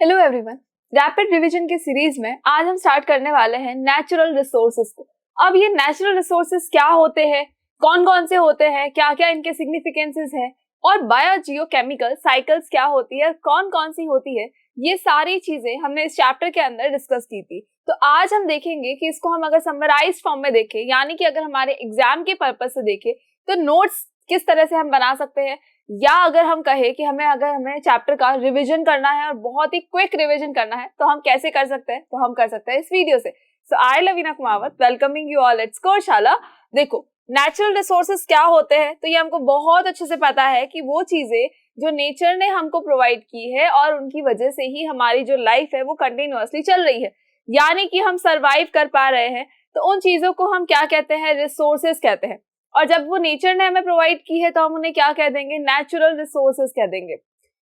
Hello everyone, rapid revision के series में आज हम स्टार्ट करने वाले हैं नेचुरल रिसोर्सेज को। अब ये नेचुरल रिसोर्सेज क्या होते हैं, कौन कौन से होते हैं, क्या क्या इनके सिग्निफिकेंसेस है और बायोजियोकेमिकल साइकिल्स क्या होती है, कौन कौन सी होती है, ये सारी चीजें हमने इस चैप्टर के अंदर डिस्कस की थी। तो आज हम देखेंगे कि इसको हम अगर समराइज फॉर्म में देखें, यानी कि अगर हमारे एग्जाम के पर्पज से देखें तो नोट्स किस तरह से हम बना सकते हैं, या अगर हम कहे कि हमें चैप्टर का रिवीजन करना है और बहुत ही क्विक रिवीजन करना है तो हम कैसे कर सकते हैं, तो हम कर सकते हैं इस वीडियो से। So I Lavina Kumawat welcoming you all at Scoreshala. देखो, नेचुरल रिसोर्सेज क्या होते हैं, तो ये हमको बहुत अच्छे से पता है कि वो चीजें जो नेचर ने हमको प्रोवाइड की है और उनकी वजह से ही हमारी जो लाइफ है वो कंटिन्यूअसली चल रही है, यानी कि हम सरवाइव कर पा रहे हैं। तो उन चीजों को हम क्या कहते हैं, रिसोर्सेज कहते हैं। और जब वो नेचर ने हमें प्रोवाइड की है तो हम उन्हें क्या कह देंगे, नेचुरल रिसोर्सेज कह देंगे।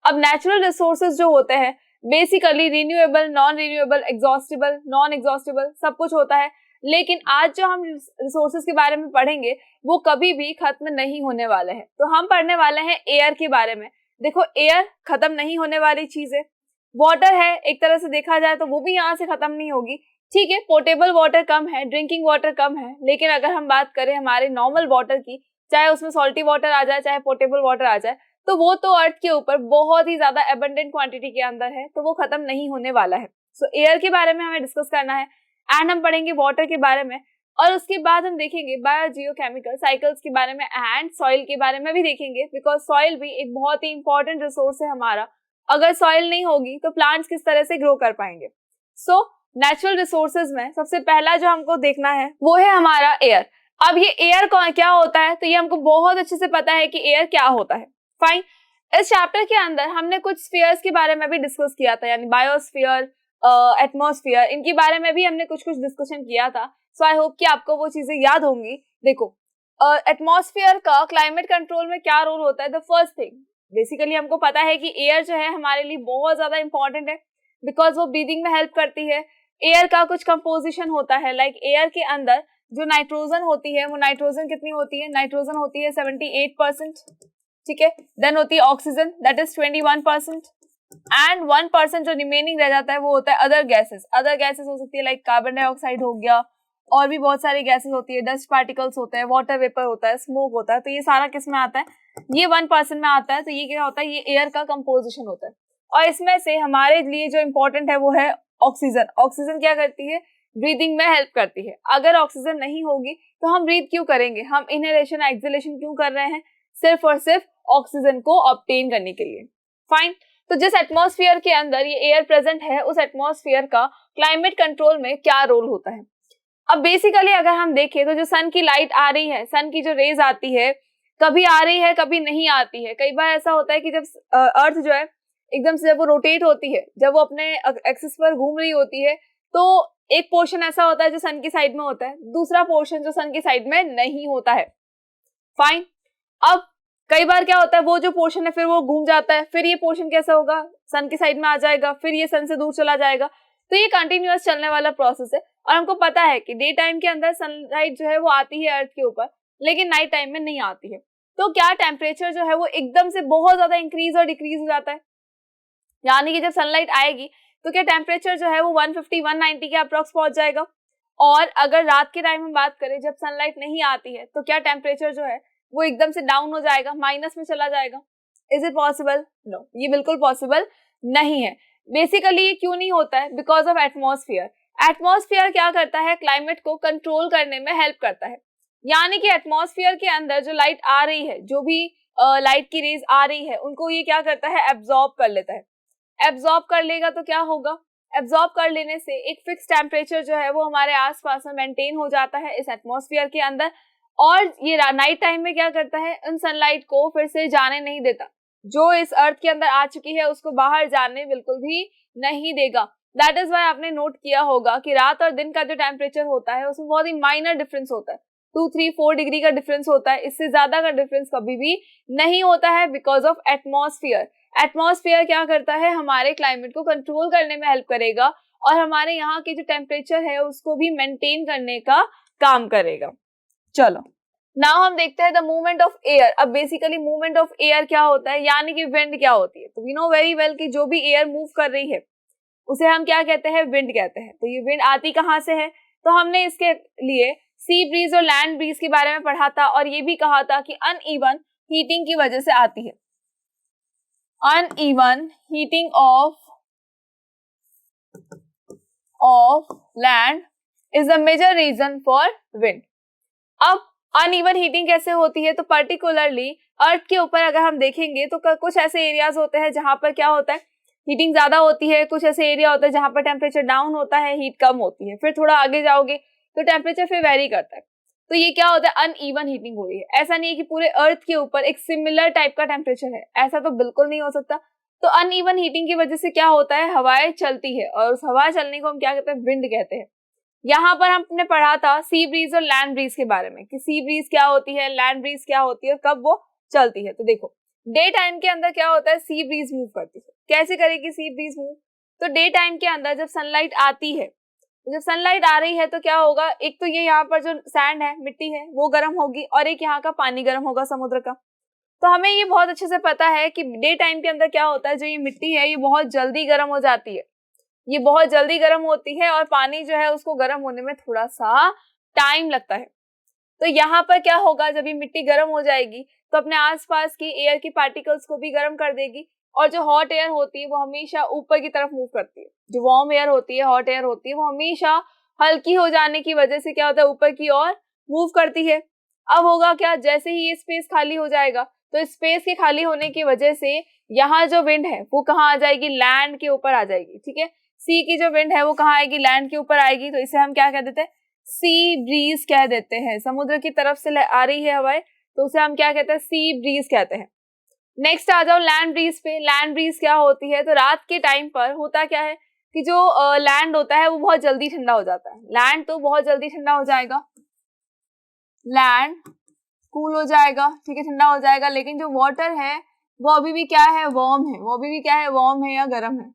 अब नेचुरल रिसोर्सेज जो होते हैं basically renewable, non renewable, exhaustible, non exhaustible, सब कुछ होता है। लेकिन आज जो हम रिसोर्सेज के बारे में पढ़ेंगे वो कभी भी खत्म नहीं होने वाले हैं। तो हम पढ़ने वाले हैं एयर के बारे में। देखो, एयर खत्म नहीं होने वाली चीज है। वाटर है, एक तरह से देखा जाए तो वो भी यहाँ से खत्म नहीं होगी। ठीक है, पोर्टेबल वाटर कम है, ड्रिंकिंग वाटर कम है, लेकिन अगर हम बात करें हमारे नॉर्मल वाटर की, चाहे उसमें सॉल्टी वाटर आ जाए चाहे पोर्टेबल वाटर आ जाए, तो वो तो अर्थ के ऊपर बहुत ही ज्यादा एबंडेंट क्वांटिटी के अंदर है, तो वो खत्म नहीं होने वाला है। सो एयर के बारे में हमें डिस्कस करना है एंड हम पढ़ेंगे वाटर के बारे में, और उसके बाद हम देखेंगे बायोजियोकेमिकल साइकिल्स के बारे में एंड सॉइल के बारे में भी देखेंगे, बिकॉज सॉइल भी एक बहुत ही इंपॉर्टेंट रिसोर्स है हमारा। अगर सॉइल नहीं होगी तो प्लांट्स किस तरह से ग्रो कर पाएंगे। सो नेचुरल रिसोर्सेज में सबसे पहला जो हमको देखना है वो है हमारा एयर। अब ये एयर क्या होता है, तो ये हमको बहुत अच्छे से पता है कि एयर क्या होता है। फाइन, इस चैप्टर के अंदर हमने कुछ स्फीयर्स के बारे में भी डिस्कस किया था, यानी बायोस्फीयर, एटमॉस्फेयर, इनके बारे में भी हमने कुछ कुछ डिस्कशन किया था। सो आई होप कि आपको वो चीजें याद होंगी। देखो, एटमॉस्फेयर का क्लाइमेट कंट्रोल में क्या रोल होता है। द फर्स्ट थिंग, बेसिकली हमको पता है कि एयर जो है हमारे लिए बहुत ज्यादा इंपॉर्टेंट है, बिकॉज वो ब्रीदिंग में हेल्प करती है। एयर का कुछ कंपोजिशन होता है, लाइक एयर के अंदर जो नाइट्रोजन होती है, वो नाइट्रोजन कितनी होती है, नाइट्रोजन होती है 78%। ठीक है, देन होती है ऑक्सीजन, दैट इज 21%, एंड 1% जो रिमेनिंग रह जाता है वो होता है अदर गैसेस। अदर गैसेस हो सकती है लाइक कार्बन डाइऑक्साइड हो गया, और भी बहुत सारी गैसेस होती है, डस्ट पार्टिकल्स होते हैं, वाटर वेपर होता है, स्मोक होता है। तो ये सारा किस में आता है, ये 1% में आता है। तो ये क्या होता है, ये एयर का कंपोजिशन होता है। और इसमें से हमारे लिए जो इंपॉर्टेंट है वो है ऑक्सीजन। ऑक्सीजन क्या करती है, ब्रीदिंग में हेल्प करती है। अगर ऑक्सीजन नहीं होगी तो हम ब्रीथ क्यों करेंगे, हम इनहेलेशन एक्सहेलेशन क्यों कर रहे हैं, सिर्फ और सिर्फ ऑक्सीजन को ऑब्टेन करने के लिए। फाइन, तो जिस एटमॉस्फेयर के अंदर ये एयर प्रेजेंट है उस एटमॉस्फेयर का क्लाइमेट कंट्रोल में क्या रोल होता है। अब बेसिकली अगर हम देखें तो जो सन की लाइट आ रही है, सन की जो रेज आती है, कभी आ रही है कभी नहीं आती है। कई बार ऐसा होता है कि जब अर्थ जो है एकदम से जब वो रोटेट होती है, जब वो अपने एक्सिस पर घूम रही होती है, तो एक पोर्शन ऐसा होता है जो सन की साइड में होता है, दूसरा पोर्शन जो सन की साइड में नहीं होता है। फाइन, अब कई बार क्या होता है, वो जो पोर्शन है फिर वो घूम जाता है, फिर ये पोर्शन कैसा होगा, सन की साइड में आ जाएगा, फिर ये सन से दूर चला जाएगा। तो ये कंटिन्यूअस चलने वाला प्रोसेस है। और हमको पता है कि डे टाइम के अंदर सनलाइट जो है वो आती है अर्थ के ऊपर, लेकिन नाइट टाइम में नहीं आती है। तो क्या टेम्परेचर जो है वो एकदम से बहुत ज्यादा इंक्रीज और डिक्रीज हो जाता है, यानी कि जब सनलाइट आएगी तो क्या टेम्परेचर जो है वो 150-190 के अप्रॉक्स पहुंच जाएगा। और अगर रात के टाइम हम बात करें जब सनलाइट नहीं आती है तो क्या टेम्परेचर जो है वो एकदम से डाउन हो जाएगा, माइनस में चला जाएगा। Is it possible? नो, ये बिल्कुल पॉसिबल नहीं है। बेसिकली ये क्यों नहीं होता है, बिकॉज ऑफ एटमॉस्फेयर। एटमॉस्फेयर क्या करता है, क्लाइमेट को कंट्रोल करने में हेल्प करता है। यानी कि एटमॉस्फेयर के अंदर जो लाइट आ रही है, जो भी लाइट की रेज आ रही है, उनको ये क्या करता है, एब्जॉर्ब कर लेता है। एब्जॉर्ब कर लेगा तो क्या होगा, एब्जॉर्ब कर लेने से एक फिक्स टेम्परेचर जो है वो हमारे आसपास में मेंटेन हो जाता है इस एटमॉस्फेयर के अंदर। और ये नाइट टाइम में क्या करता है, उन सनलाइट को फिर से जाने नहीं देता, जो इस अर्थ के अंदर आ चुकी है उसको बाहर जाने बिल्कुल भी नहीं देगा। दैट इज वाई आपने नोट किया होगा कि रात और दिन का जो टेम्परेचर होता है उसमें बहुत ही माइनर डिफरेंस होता है, 2-3-4 डिग्री का डिफरेंस होता है, इससे ज्यादा का डिफरेंस कभी भी नहीं होता है, बिकॉज ऑफ एटमॉस्फेयर। एटमॉस्फेयर क्या करता है, हमारे क्लाइमेट को कंट्रोल करने में हेल्प करेगा और हमारे यहाँ के जो टेम्परेचर है उसको भी मेंटेन करने का काम करेगा। चलो, नाउ हम देखते हैं द मूवमेंट ऑफ एयर। अब बेसिकली मूवमेंट ऑफ एयर क्या होता है, यानी कि विंड क्या होती है। तो वी नो वेरी वेल कि जो भी एयर मूव कर रही है उसे हम क्या कहते हैं, विंड कहते हैं। तो ये विंड आती कहाँ से है, तो हमने इसके लिए सी ब्रीज और लैंड ब्रीज के बारे में पढ़ा था और ये भी कहा था कि अनइवन हीटिंग की वजह से आती है। Uneven heating of land is the major reason for wind. अब अनइवन हीटिंग कैसे होती है, तो पर्टिकुलरली अर्थ के ऊपर अगर हम देखेंगे तो कुछ ऐसे एरियाज होते हैं जहां पर क्या होता है, हीटिंग ज्यादा होती है, कुछ ऐसे एरिया होता है जहां पर टेम्परेचर डाउन होता है, हीट कम होती है। फिर थोड़ा आगे जाओगे तो टेम्परेचर फिर वेरी करता है। तो ये क्या होता है, अनइवन हीटिंग हो रही है। ऐसा नहीं है कि पूरे अर्थ के ऊपर एक सिमिलर टाइप का टेम्परेचर है, ऐसा तो बिल्कुल नहीं हो सकता। तो अनइवन हीटिंग की वजह से क्या होता है, हवाएं चलती है और उस हवा चलने को हम क्या कहते हैं, विंड कहते हैं। यहाँ पर हमने पढ़ा था सी ब्रीज और लैंड ब्रीज के बारे में कि सी ब्रीज क्या होती है, लैंड ब्रीज क्या होती है, कब वो चलती है। तो देखो डे टाइम के अंदर क्या होता है, सी ब्रीज मूव करती है। कैसे करेगी सी ब्रीज मूव, तो डे टाइम के अंदर जब सनलाइट आती है, जब सनलाइट आ रही है तो क्या होगा, एक तो ये यहाँ पर जो सैंड है, मिट्टी है, वो गर्म होगी और एक यहाँ का पानी गर्म होगा समुद्र का। तो हमें ये बहुत अच्छे से पता है कि डे टाइम के अंदर क्या होता है, जो ये मिट्टी है ये बहुत जल्दी गर्म हो जाती है, ये बहुत जल्दी गर्म होती है और पानी जो है उसको गर्म होने में थोड़ा सा टाइम लगता है। तो यहाँ पर क्या होगा, जब ये मिट्टी गर्म हो जाएगी तो अपने आसपास की एयर की पार्टिकल्स को भी गर्म कर देगी और जो हॉट एयर होती है वो हमेशा ऊपर की तरफ मूव करती है। जो वार्म एयर होती है, हॉट एयर होती है, वो हमेशा हल्की हो जाने की वजह से क्या होता है, ऊपर की ओर मूव करती है। अब होगा क्या, जैसे ही ये स्पेस खाली हो जाएगा तो स्पेस के खाली होने की वजह से यहाँ जो विंड है वो कहाँ आ जाएगी, लैंड के ऊपर आ जाएगी। ठीक है, सी की जो विंड है वो कहाँ आएगी, लैंड के ऊपर आएगी। तो इसे हम क्या कह देते हैं, सी ब्रीज कह देते हैं। समुद्र की तरफ से आ रही है हवाएं तो उसे हम क्या कहते हैं, सी ब्रीज कहते हैं। नेक्स्ट आ जाओ लैंड ब्रीज पे। लैंड ब्रीज क्या होती है, तो रात के टाइम पर होता क्या है कि जो लैंड होता है वो बहुत जल्दी ठंडा हो जाता है। लैंड तो बहुत जल्दी ठंडा हो जाएगा, लैंड कूल हो जाएगा, ठीक है, ठंडा हो जाएगा, लेकिन जो वाटर है वो अभी भी क्या है, वार्म है। वो अभी भी क्या है, वार्म है या गर्म है।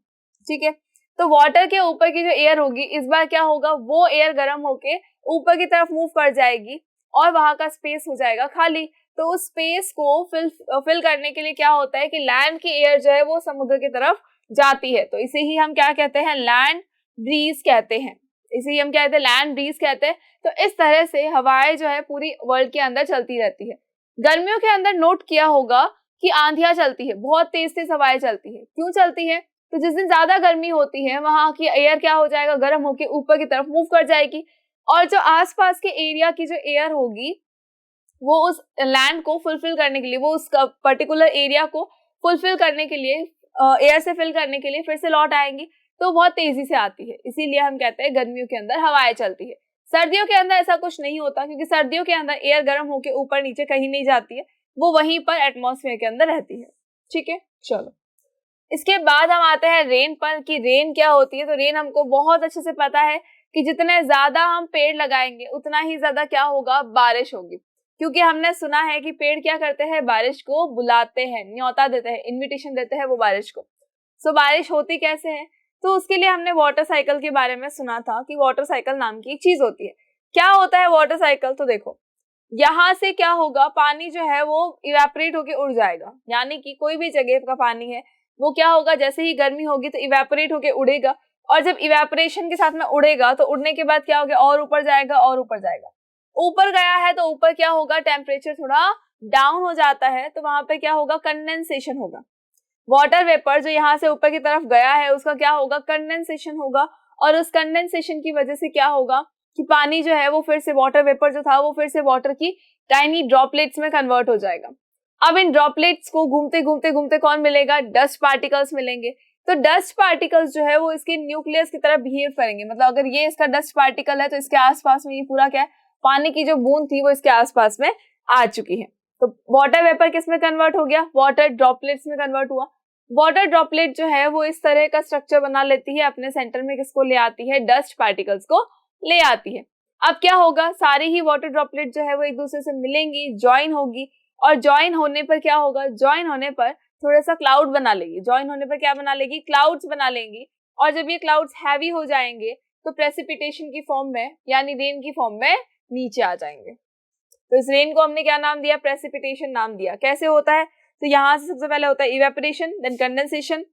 ठीक है, तो वाटर के ऊपर की जो एयर होगी इस बार क्या होगा, वो एयर गर्म होके ऊपर की तरफ मूव कर जाएगी और वहां का स्पेस हो जाएगा खाली। तो उस स्पेस को फिल करने के लिए क्या होता है कि लैंड की एयर जो है वो समुद्र की तरफ जाती है। तो इसे ही हम क्या कहते हैं, लैंड ब्रीज कहते हैं। इसे ही हम क्या कहते हैं, लैंड ब्रीज कहते हैं। तो इस तरह से हवाएं जो है पूरी वर्ल्ड के अंदर चलती रहती है। गर्मियों के अंदर नोट किया होगा कि आंधियां चलती है, बहुत तेज तेज हवाएं चलती है। क्यों चलती है, तो जिस दिन ज्यादा गर्मी होती है वहां की एयर क्या हो जाएगा, गर्म होकर ऊपर की तरफ मूव कर जाएगी और जो आसपास के एरिया की जो एयर होगी वो उस लैंड को फुलफिल करने के लिए, वो उस पर्टिकुलर एरिया को फुलफिल करने के लिए, एयर से फिल करने के लिए फिर से लौट आएंगी। तो बहुत तेजी से आती है, इसीलिए हम कहते हैं गर्मियों के अंदर हवाएं चलती है। सर्दियों के अंदर ऐसा कुछ नहीं होता क्योंकि सर्दियों के अंदर एयर गर्म होकर ऊपर नीचे कहीं नहीं जाती है, वो वहीं पर एटमॉस्फेयर के अंदर रहती है। ठीक है, चलो इसके बाद हम आते हैं रेन पर कि रेन क्या होती है। तो रेन हमको बहुत अच्छे से पता है कि जितने ज्यादा हम पेड़ लगाएंगे उतना ही ज्यादा क्या होगा, बारिश होगी। क्योंकि हमने सुना है कि पेड़ क्या करते हैं, बारिश को बुलाते हैं, न्योता देते हैं, इनविटेशन देते हैं वो बारिश को। सो बारिश होती कैसे है, तो उसके लिए हमने वाटर साइकिल के बारे में सुना था कि वाटर साइकिल नाम की एक चीज होती है। क्या होता है वाटर साइकिल, तो देखो यहाँ से क्या होगा, पानी जो है वो इवेपोरेट होके उड़ जाएगा। यानी कि कोई भी जगह का पानी है वो क्या होगा, जैसे ही गर्मी होगी तो इवेपोरेट होके उड़ेगा और जब इवेपोरेशन के साथ में उड़ेगा तो उड़ने के बाद क्या होगा, और ऊपर जाएगा और ऊपर जाएगा। ऊपर गया है तो ऊपर क्या होगा, टेम्परेचर थोड़ा डाउन हो जाता है तो वहां पे क्या होगा, कंडेंसेशन होगा। वाटर वेपर जो यहाँ से ऊपर की तरफ गया है उसका क्या होगा, कंडेंसेशन होगा और उस कंडेंसेशन की वजह से क्या होगा कि पानी जो है वो फिर से, वाटर वेपर जो था वो फिर से वाटर की टाइनी ड्रॉपलेट्स में कन्वर्ट हो जाएगा। अब इन ड्रॉपलेट्स को घूमते घूमते घूमते कौन मिलेगा, डस्ट पार्टिकल्स मिलेंगे। तो डस्ट पार्टिकल्स जो है वो इसके न्यूक्लियस की तरह बिहेव करेंगे। मतलब अगर ये इसका डस्ट पार्टिकल है तो इसके आसपास में ये पूरा क्या है, पानी की जो बूंद थी वो इसके आसपास में आ चुकी है। तो वाटर वेपर किस में कन्वर्ट हो गया, वाटर ड्रॉपलेट्स में कन्वर्ट हुआ। वाटर ड्रॉपलेट जो है वो इस तरह का स्ट्रक्चर बना लेती है, अपने सेंटर में किसको ले आती है, डस्ट पार्टिकल्स को ले आती है। अब क्या होगा, सारी ही वाटर ड्रॉपलेट जो है वो एक दूसरे से मिलेंगी, ज्वाइन होगी और ज्वाइन होने पर क्या होगा, ज्वाइन होने पर थोड़ा सा क्लाउड बना लेगी। ज्वाइन होने पर क्या बना लेगी, क्लाउड्स बना लेंगी और जब ये क्लाउड्स हैवी हो जाएंगे तो प्रेसिपिटेशन की फॉर्म में यानी रेन की फॉर्म में नीचे आ जाएंगे। तो इस रेन को हमने क्या नाम दिया, प्रेसिपिटेशन नाम दिया। कैसे होता है, तो यहाँ से सबसे पहले होता है इवेपोरेशन, देन कंडेंसेशन,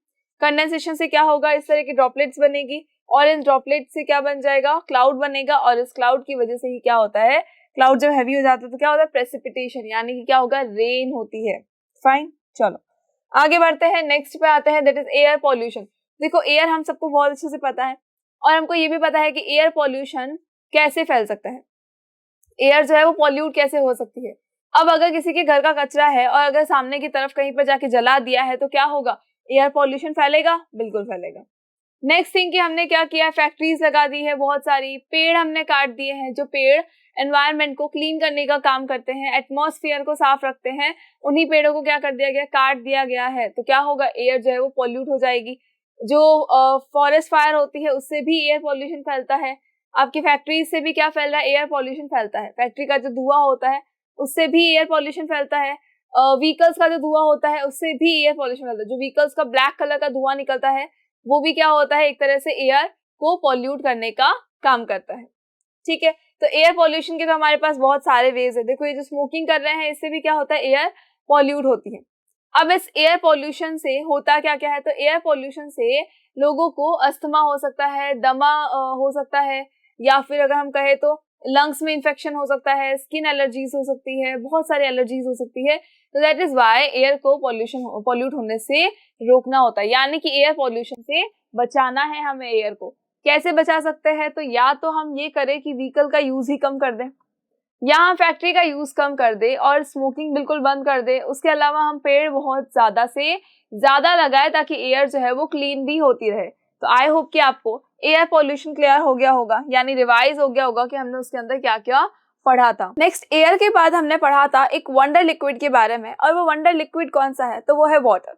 कंडेंसेशन से क्या होगा, इस तरह की ड्रॉपलेट्स बनेगी और इन ड्रॉपलेट से क्या बन जाएगा, क्लाउड बनेगा और इस क्लाउड की वजह से ही क्या होता है, क्लाउड जब हैवी हो जाता है तो क्या होता है, प्रेसिपिटेशन, यानी कि क्या होगा, रेन होती है। फाइन, चलो आगे बढ़ते हैं, नेक्स्ट पे आते हैं, दैट इज एयर पॉल्यूशन। देखो एयर हम सबको बहुत अच्छे से पता है और हमको ये भी पता है कि एयर पॉल्यूशन कैसे फैल सकता है, एयर जो है वो पॉल्यूट कैसे हो सकती है। अब अगर किसी के घर का कचरा है और अगर सामने की तरफ कहीं पर जाके जला दिया है तो क्या होगा, एयर पॉल्यूशन फैलेगा, बिल्कुल फैलेगा। नेक्स्ट थिंग कि हमने क्या किया, फैक्ट्रीज लगा दी है बहुत सारी, पेड़ हमने काट दिए हैं, जो पेड़ एनवायरनमेंट को क्लीन करने का काम करते हैं, एटमॉस्फेयर को साफ रखते हैं, उन्हीं पेड़ों को क्या कर दिया गया, काट दिया गया है। तो क्या होगा, एयर जो है वो पॉल्यूट हो जाएगी। जो फॉरेस्ट फायर होती है उससे भी एयर पॉल्यूशन फैलता है, आपकी फैक्ट्रीज से भी क्या फैल रहा है, एयर पॉल्यूशन फैलता है। फैक्ट्री का जो धुआं होता है उससे भी एयर पॉल्यूशन फैलता है, व्हीकल्स का जो धुआं होता है उससे भी एयर पॉल्यूशन फैलता है। जो व्हीकल्स का ब्लैक कलर का धुआं निकलता है वो भी क्या होता है, एक तरह से एयर को पॉल्यूट करने का काम करता है। ठीक है, तो एयर पॉल्यूशन के तो हमारे पास बहुत सारे वेज है। देखो ये जो स्मोकिंग कर रहे हैं इससे भी क्या होता है, एयर पॉल्यूट होती है। अब इस एयर पॉल्यूशन से होता क्या क्या है, तो एयर पॉल्यूशन से लोगों को अस्थमा हो सकता है, दमा हो सकता है, या फिर अगर हम कहें तो लंग्स में इंफेक्शन हो सकता है, स्किन एलर्जीज हो सकती है, बहुत सारी एलर्जीज हो सकती है। तो दैट इज वाई एयर को पॉल्यूट होने से रोकना होता है, यानी कि एयर पॉल्यूशन से बचाना है हमें। एयर को कैसे बचा सकते हैं, तो या तो हम ये करें कि व्हीकल का यूज ही कम कर दें, या हम फैक्ट्री का यूज कम कर दे और स्मोकिंग बिल्कुल बंद कर दे। उसके अलावा हम पेड़ बहुत ज्यादा से ज्यादा लगाए ताकि एयर जो है वो क्लीन भी होती रहे। तो आई होप कि आपको एयर पॉल्यूशन क्लियर हो गया होगा, यानी रिवाइज हो गया होगा कि हमने उसके अंदर क्या क्या पढ़ा था। नेक्स्ट एयर के बाद हमने पढ़ा था एक वंडर लिक्विड के बारे में, और वो वंडर लिक्विड कौन सा है, तो वो है वाटर।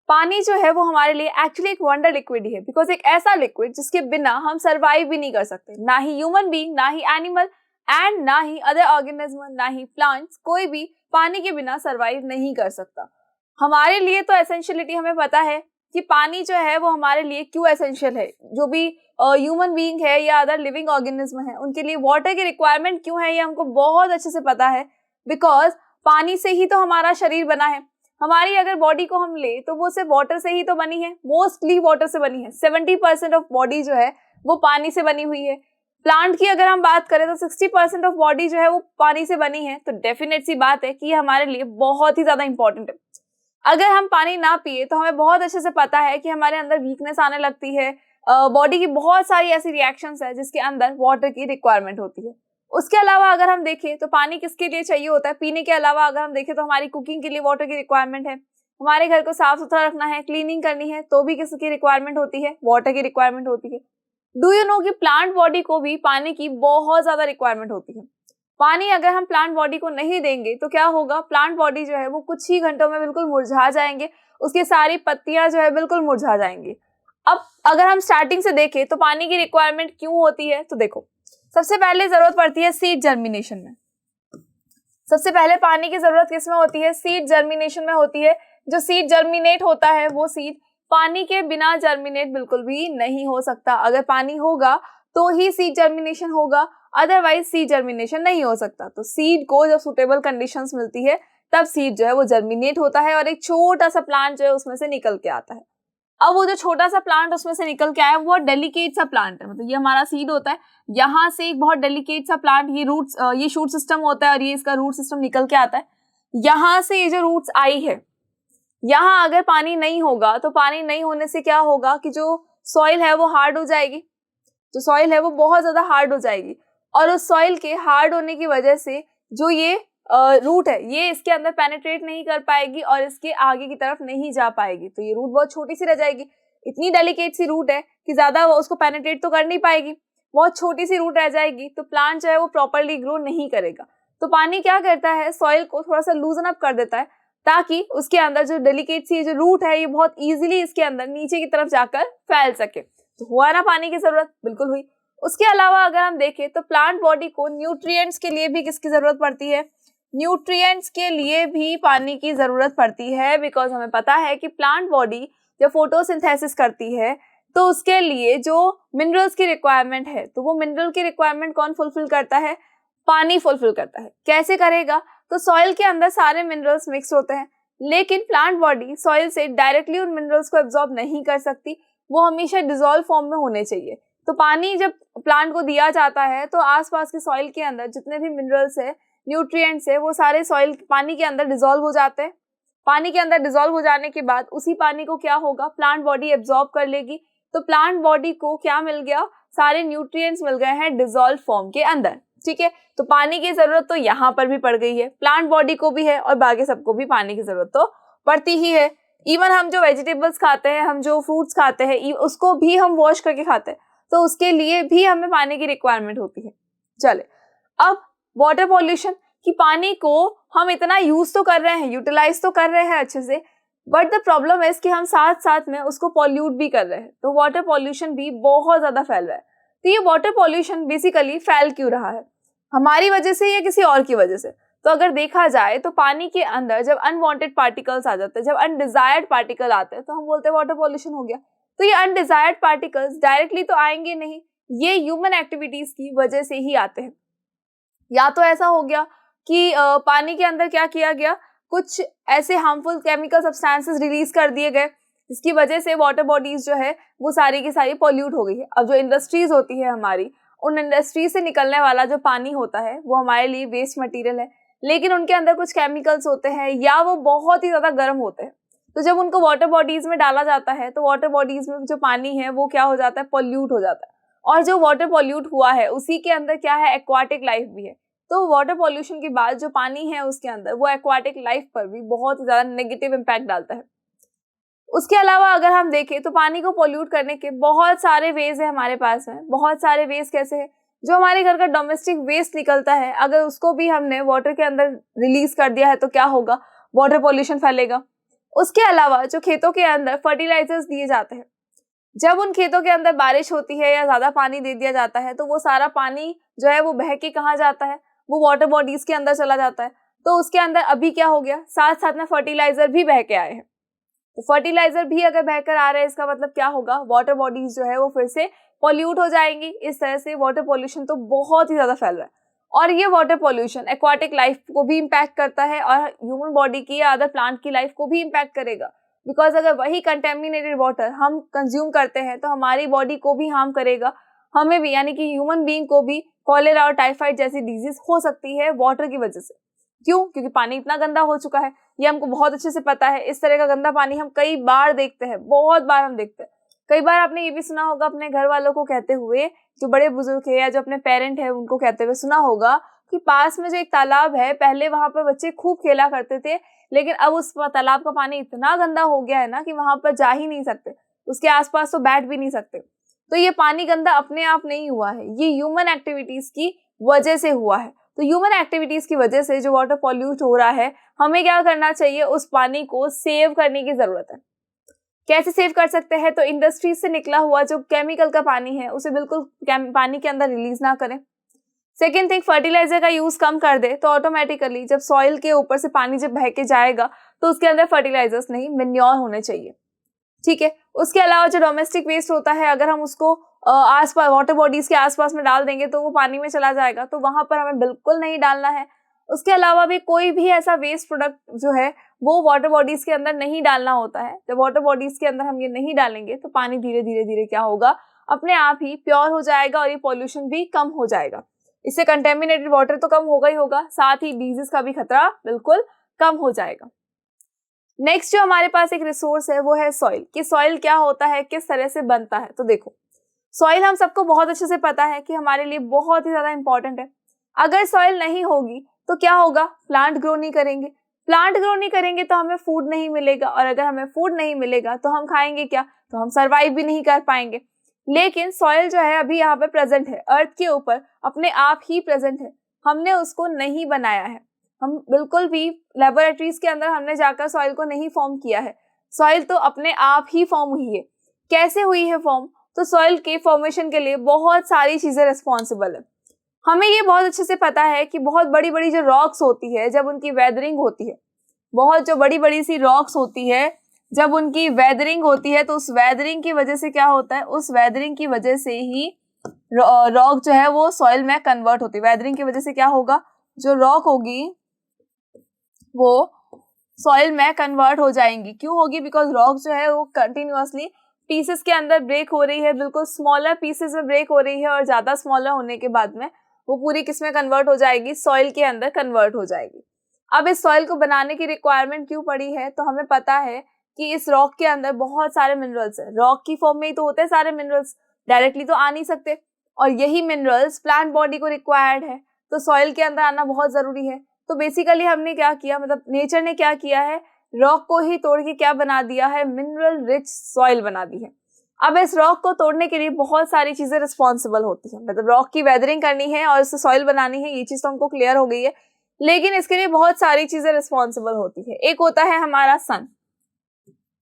पानी जो है वो हमारे लिए एक्चुअली एक वंडर लिक्विड ही है, बिकॉज एक ऐसा लिक्विड जिसके बिना हम सर्वाइव भी नहीं कर सकते, ना ही ह्यूमन बीइंग, ना ही एनिमल एंड ना ही अदर ऑर्गेनिज्म, ना ही प्लांट्स, कोई भी पानी के बिना सर्वाइव नहीं कर सकता। हमारे लिए तो एसेंशियलिटी हमें पता है कि पानी जो है वो हमारे लिए क्यों एसेंशियल है। जो भी ह्यूमन बीइंग है या अदर लिविंग ऑर्गेनिज्म है उनके लिए वाटर की रिक्वायरमेंट क्यों है, ये हमको बहुत अच्छे से पता है। बिकॉज पानी से ही तो हमारा शरीर बना है। हमारी अगर बॉडी को हम ले तो वो सिर्फ वाटर से ही तो बनी है, मोस्टली वाटर से बनी है। 70% ऑफ बॉडी जो है वो पानी से बनी हुई है। प्लांट की अगर हम बात करें तो 60% ऑफ बॉडी जो है वो पानी से बनी है। तो डेफिनेट सी बात है कि ये हमारे लिए बहुत ही ज्यादा इंपॉर्टेंट है। अगर हम पानी ना पिए तो हमें बहुत अच्छे से पता है कि हमारे अंदर वीकनेस आने लगती है, बॉडी की बहुत सारी ऐसी रिएक्शंस है जिसके अंदर वाटर की रिक्वायरमेंट होती है। उसके अलावा अगर हम देखें तो पानी किसके लिए चाहिए होता है, पीने के अलावा अगर हम देखें तो हमारी कुकिंग के लिए वाटर की रिक्वायरमेंट है, हमारे घर को साफ सुथरा रखना है, क्लीनिंग करनी है तो भी किसकी रिक्वायरमेंट होती है, वाटर की रिक्वायरमेंट होती है। डू यू नो कि प्लांट बॉडी को भी पानी की बहुत ज्यादा रिक्वायरमेंट होती है। पानी अगर हम प्लांट बॉडी को नहीं देंगे तो क्या होगा, प्लांट बॉडी जो है वो कुछ ही घंटों में बिल्कुल मुरझा जाएंगे, उसकी सारी पत्तियां जो है बिल्कुल मुरझा जाएंगी। अब अगर हम स्टार्टिंग से देखें तो पानी की रिक्वायरमेंट क्यों होती है, तो देखो सबसे पहले जरूरत पड़ती है सीड जर्मिनेशन में। सबसे पहले पानी की जरूरत किस में होती है, सीड जर्मिनेशन में होती है। जो सीड जर्मिनेट होता है वो सीड पानी के बिना जर्मिनेट बिल्कुल भी नहीं हो सकता। अगर पानी होगा तो ही सीड जर्मिनेशन होगा, अदरवाइज सीड जर्मिनेशन नहीं हो सकता। तो सीड को जब सुटेबल कंडीशंस मिलती है तब सीड जो है वो जर्मिनेट होता है और एक छोटा सा प्लांट जो है उसमें से निकल के आता है। अब वो जो छोटा सा प्लांट उसमें से निकल के आया वो डेलिकेट सा प्लांट है, मतलब ये हमारा सीड होता है, यहाँ से एक बहुत डेलिकेट सा प्लांट, ये रूट्स, ये शूट सिस्टम होता है और ये इसका रूट सिस्टम निकल के आता है। यहाँ से ये जो रूट्स आई है, यहाँ अगर पानी नहीं होगा तो पानी नहीं होने से क्या होगा कि जो सॉइल है वो हार्ड हो जाएगी, जो सॉइल है वो बहुत ज्यादा हार्ड हो जाएगी और उस सॉइल के हार्ड होने की वजह से जो ये रूट है ये इसके अंदर पेनिट्रेट नहीं कर पाएगी और इसके आगे की तरफ नहीं जा पाएगी। तो ये रूट बहुत छोटी सी रह जाएगी, इतनी डेलिकेट सी रूट है कि ज्यादा उसको पेनिट्रेट तो कर नहीं पाएगी, बहुत छोटी सी रूट रह जाएगी। तो प्लांट जो है वो प्रॉपरली ग्रो नहीं करेगा। तो पानी क्या करता है, सॉइल को थोड़ा सा लूजन अप कर देता है ताकि उसके अंदर जो डेलिकेट सी जो रूट है ये बहुत इजीली इसके अंदर नीचे की तरफ जाकर फैल सके। तो हुआ ना पानी की जरूरत, बिल्कुल हुई। उसके अलावा अगर हम देखें तो प्लांट बॉडी को न्यूट्रिएंट्स के लिए भी किसकी जरूरत पड़ती है, न्यूट्रिएंट्स के लिए भी पानी की जरूरत पड़ती है। बिकॉज हमें पता है कि प्लांट बॉडी जब फोटोसिंथेसिस करती है तो उसके लिए जो मिनरल्स की रिक्वायरमेंट है तो वो मिनरल की रिक्वायरमेंट कौन फुलफिल करता है, पानी फुलफिल करता है। कैसे करेगा, तो सॉइल के अंदर सारे मिनरल्स मिक्स होते हैं, लेकिन प्लांट बॉडी सॉइल से डायरेक्टली उन मिनरल्स को एब्जॉर्ब नहीं कर सकती, वो हमेशा डिसॉल्व फॉर्म में होने चाहिए। तो पानी जब प्लांट को दिया जाता है तो आसपास के सॉइल के अंदर जितने भी मिनरल्स है, न्यूट्रिएंट्स है, वो सारे सॉइल पानी के अंदर डिसॉल्व हो जाते हैं। पानी के अंदर डिसॉल्व हो जाने के बाद उसी पानी को क्या होगा, प्लांट बॉडी एब्जॉर्ब कर लेगी। तो प्लांट बॉडी को क्या मिल गया, सारे न्यूट्रिएंट्स मिल गए हैं डिसॉल्व फॉर्म के अंदर। ठीक है, तो पानी की जरूरत तो यहाँ पर भी पड़ गई है, प्लांट बॉडी को भी है और बाकी सबको भी पानी की जरूरत तो पड़ती ही है। इवन हम जो वेजिटेबल्स खाते हैं, हम जो फ्रूट्स खाते हैं, उसको भी हम वॉश करके खाते हैं, तो उसके लिए भी हमें पानी की रिक्वायरमेंट होती है। चले, अब वाटर पॉल्यूशन, कि पानी को हम इतना यूज तो कर रहे हैं, यूटिलाइज तो कर रहे हैं अच्छे से, बट द प्रॉब्लम है कि हम साथ साथ में उसको पॉल्यूट भी कर रहे हैं, तो वाटर पॉल्यूशन भी बहुत ज्यादा फैल रहा है। तो ये वाटर पॉल्यूशन बेसिकली फैल क्यों रहा है, हमारी वजह से या किसी और की वजह से? तो अगर देखा जाए तो पानी के अंदर जब अनवांटेड पार्टिकल्स आ जाते हैं, जब अनडिजायर्ड पार्टिकल आते हैं, तो हम बोलते हैं वाटर पॉल्यूशन हो गया। तो ये अनडिजायर्ड पार्टिकल्स डायरेक्टली तो आएंगे नहीं, ये ह्यूमन एक्टिविटीज की वजह से ही आते हैं। या तो ऐसा हो गया कि पानी के अंदर क्या किया गया, कुछ ऐसे हार्मफुल केमिकल सब्सटेंसेस रिलीज कर दिए गए, जिसकी वजह से वाटर बॉडीज जो है वो सारी की सारी पॉल्यूट हो गई है। अब जो इंडस्ट्रीज होती है हमारी, उन इंडस्ट्री से निकलने वाला जो पानी होता है वो हमारे लिए वेस्ट मटेरियल है, लेकिन उनके अंदर कुछ केमिकल्स होते हैं या वो बहुत ही ज्यादा गर्म होते हैं। तो जब उनको वाटर बॉडीज में डाला जाता है तो वाटर बॉडीज में जो पानी है वो क्या हो जाता है, पॉल्यूट हो जाता है। और जो वाटर पॉल्यूट हुआ है उसी के अंदर क्या है, एक्वाटिक लाइफ भी है। तो वाटर पॉल्यूशन के बाद जो पानी है उसके अंदर वो एक्वाटिक लाइफ पर भी बहुत ज्यादा नेगेटिव इम्पैक्ट डालता है। उसके अलावा अगर हम देखें तो पानी को पॉल्यूट करने के बहुत सारे वेज है हमारे पास में। बहुत सारे वेज कैसे है, जो हमारे घर का डोमेस्टिक वेस्ट निकलता है, अगर उसको भी हमने वाटर के अंदर रिलीज कर दिया है तो क्या होगा, वाटर पॉल्यूशन फैलेगा। उसके अलावा जो खेतों के अंदर फर्टिलाइजर्स दिए जाते हैं, जब उन खेतों के अंदर बारिश होती है या ज्यादा पानी दे दिया जाता है तो वो सारा पानी जो है वो बह के कहाँ जाता है, वो वाटर बॉडीज के अंदर चला जाता है। तो उसके अंदर अभी क्या हो गया, साथ साथ में फर्टिलाइजर भी बह के आए हैं। तो फर्टिलाइजर भी अगर बहकर आ रहे हैं, इसका मतलब क्या होगा, वाटर बॉडीज जो है वो फिर से पॉल्यूट हो जाएंगी। इस तरह से वाटर पॉल्यूशन तो बहुत ही ज्यादा फैल रहा है। और ये वाटर पॉल्यूशन एक्वाटिक लाइफ को भी इम्पैक्ट करता है और ह्यूमन बॉडी की या अदर प्लांट की लाइफ को भी इम्पैक्ट करेगा। बिकॉज अगर वही कंटेमिनेटेड वाटर हम कंज्यूम करते हैं तो हमारी बॉडी को भी हार्म करेगा, हमें भी, यानी कि ह्यूमन बीइंग को भी कॉलेरा और टाइफाइड जैसी डिजीज हो सकती है वाटर की वजह से। क्यों? क्योंकि पानी इतना गंदा हो चुका है, ये हमको बहुत अच्छे से पता है। इस तरह का गंदा पानी हम कई बार देखते हैं, बहुत बार हम देखते हैं। कई बार आपने ये भी सुना होगा अपने घर वालों को कहते हुए, जो बड़े बुजुर्ग है या जो अपने पेरेंट है उनको कहते हुए सुना होगा कि पास में जो एक तालाब है, पहले वहां पर बच्चे खूब खेला करते थे, लेकिन अब उस तालाब का पानी इतना गंदा हो गया है ना कि वहां पर जा ही नहीं सकते, उसके आसपास तो बैठ भी नहीं सकते। तो ये पानी गंदा अपने आप नहीं हुआ है, ये ह्यूमन एक्टिविटीज की वजह से हुआ है। तो ह्यूमन एक्टिविटीज की वजह से जो वाटर पॉल्यूट हो रहा है, हमें क्या करना चाहिए, उस पानी को सेव करने की जरूरत है। कैसे सेव कर सकते हैं? तो इंडस्ट्रीज से निकला हुआ जो केमिकल का पानी है उसे बिल्कुल पानी के अंदर रिलीज ना करें। सेकेंड थिंग, फर्टिलाइजर का यूज कम कर दे तो ऑटोमेटिकली जब सॉइल के ऊपर से पानी जब बह के जाएगा तो उसके अंदर फर्टिलाइजर्स नहीं, मैन्योर होने चाहिए। ठीक है, उसके अलावा जो डोमेस्टिक वेस्ट होता है, अगर हम उसको आसपास वाटर बॉडीज के आसपास में डाल देंगे तो वो पानी में चला जाएगा, तो वहां पर हमें बिल्कुल नहीं डालना है। उसके अलावा भी कोई भी ऐसा वेस्ट प्रोडक्ट जो है वो वाटर बॉडीज के अंदर नहीं डालना होता है। जब वाटर बॉडीज के अंदर हम ये नहीं डालेंगे तो पानी धीरे धीरे धीरे क्या होगा, अपने आप ही प्योर हो जाएगा और ये पॉल्यूशन भी कम हो जाएगा। इससे कंटेमिनेटेड वाटर तो कम होगा ही होगा, साथ ही डिजीज का भी खतरा बिल्कुल कम हो जाएगा। नेक्स्ट जो हमारे पास एक रिसोर्स है वो है सॉइल, कि सॉइल क्या होता है, किस तरह से बनता है। तो देखो, सॉइल हम सबको बहुत अच्छे से पता है कि हमारे लिए बहुत ही ज्यादा इंपॉर्टेंट है। अगर सॉइल नहीं होगी तो क्या होगा, प्लांट ग्रो नहीं करेंगे, प्लांट ग्रो नहीं करेंगे तो हमें फूड नहीं मिलेगा, और अगर हमें फूड नहीं मिलेगा तो हम खाएंगे क्या, तो हम सर्वाइव भी नहीं कर पाएंगे। लेकिन सॉइल जो है अभी यहाँ पे प्रेजेंट है, अर्थ के ऊपर अपने आप ही प्रेजेंट है, हमने उसको नहीं बनाया है। हम बिल्कुल भी लेबोरेटरीज के अंदर हमने जाकर सॉइल को नहीं फॉर्म किया है, सॉइल तो अपने आप ही फॉर्म हुई है। कैसे हुई है फॉर्म? तो सॉइल के फॉर्मेशन के लिए बहुत सारी चीजें रिस्पॉन्सिबल है। हमें ये बहुत अच्छे से पता है कि बहुत बड़ी बड़ी जो रॉक्स होती है, जब उनकी वेदरिंग होती है, बहुत जो बड़ी बड़ी सी रॉक्स होती है, जब उनकी वेदरिंग होती है तो उस वेदरिंग की वजह से क्या होता है, उस वेदरिंग की वजह से ही रॉक जो है वो सॉइल में कन्वर्ट होती है। वेदरिंग की वजह से क्या होगा, जो रॉक होगी वो सॉइल में कन्वर्ट हो जाएंगी। क्यों होगी? बिकॉज रॉक जो है वो कंटिन्यूअसली पीसेस के अंदर ब्रेक हो रही है, बिल्कुल स्मॉलर पीसेस में ब्रेक हो रही है, और ज्यादा स्मॉलर होने के बाद में वो पूरी किस में कन्वर्ट हो जाएगी? सॉइल के अंदर कन्वर्ट हो जाएगी। अब इस सॉइल को बनाने की रिक्वायरमेंट क्यों पड़ी है? तो हमें पता है कि इस रॉक के अंदर बहुत सारे मिनरल्स हैं। रॉक की फॉर्म में ही तो होते हैं सारे मिनरल्स, डायरेक्टली तो आ नहीं सकते, और यही मिनरल्स प्लांट बॉडी को रिक्वायर्ड है, तो सॉइल के अंदर आना बहुत जरूरी है। तो बेसिकली हमने क्या किया, मतलब नेचर ने क्या किया है, रॉक को ही तोड़ के क्या बना दिया है? मिनरल रिच सॉइल बना दी है। अब इस रॉक को तोड़ने के लिए बहुत सारी चीजें रिस्पॉन्सिबल होती है, मतलब रॉक की वेदरिंग करनी है और उससे सॉइल बनानी है, ये चीज तो हमको क्लियर हो गई है, लेकिन इसके लिए बहुत सारी चीजें रिस्पॉन्सिबल होती है। एक होता है हमारा सन।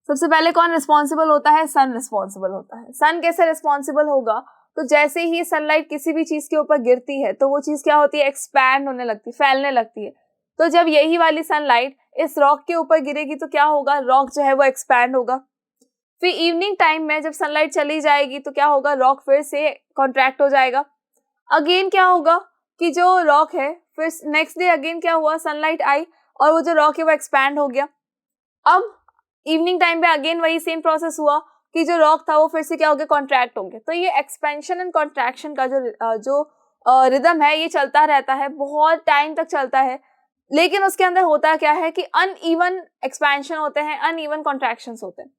सबसे पहले कौन रिस्पॉन्सिबल होता है? सन रिस्पॉन्सिबल होता है। सन कैसे रिस्पॉन्सिबल होगा? तो जैसे ही सनलाइट किसी भी चीज के ऊपर गिरती है तो वो चीज क्या होती है? एक्सपैंड होने लगती है, फैलने लगती है। तो जब यही वाली सनलाइट इस रॉक के ऊपर गिरेगी तो क्या होगा? रॉक जो है वो एक्सपैंड होगा। फिर इवनिंग टाइम में जब सनलाइट चली जाएगी तो क्या होगा? रॉक फिर से कॉन्ट्रैक्ट हो जाएगा। अगेन क्या होगा कि जो रॉक है, फिर नेक्स्ट डे अगेन क्या हुआ? सनलाइट आई और वो जो रॉक है वो एक्सपैंड हो गया। अब इवनिंग टाइम पे अगेन वही सेम प्रोसेस हुआ कि जो रॉक था वो फिर से क्या हो गया? कॉन्ट्रैक्ट हो गया। तो ये एक्सपेंशन एंड कॉन्ट्रैक्शन का जो रिदम है ये चलता रहता है, बहुत टाइम तक चलता है, लेकिन उसके अंदर होता क्या है कि अनइवन एक्सपेंशन होते हैं, अनइवन कॉन्ट्रैक्शंस होते हैं।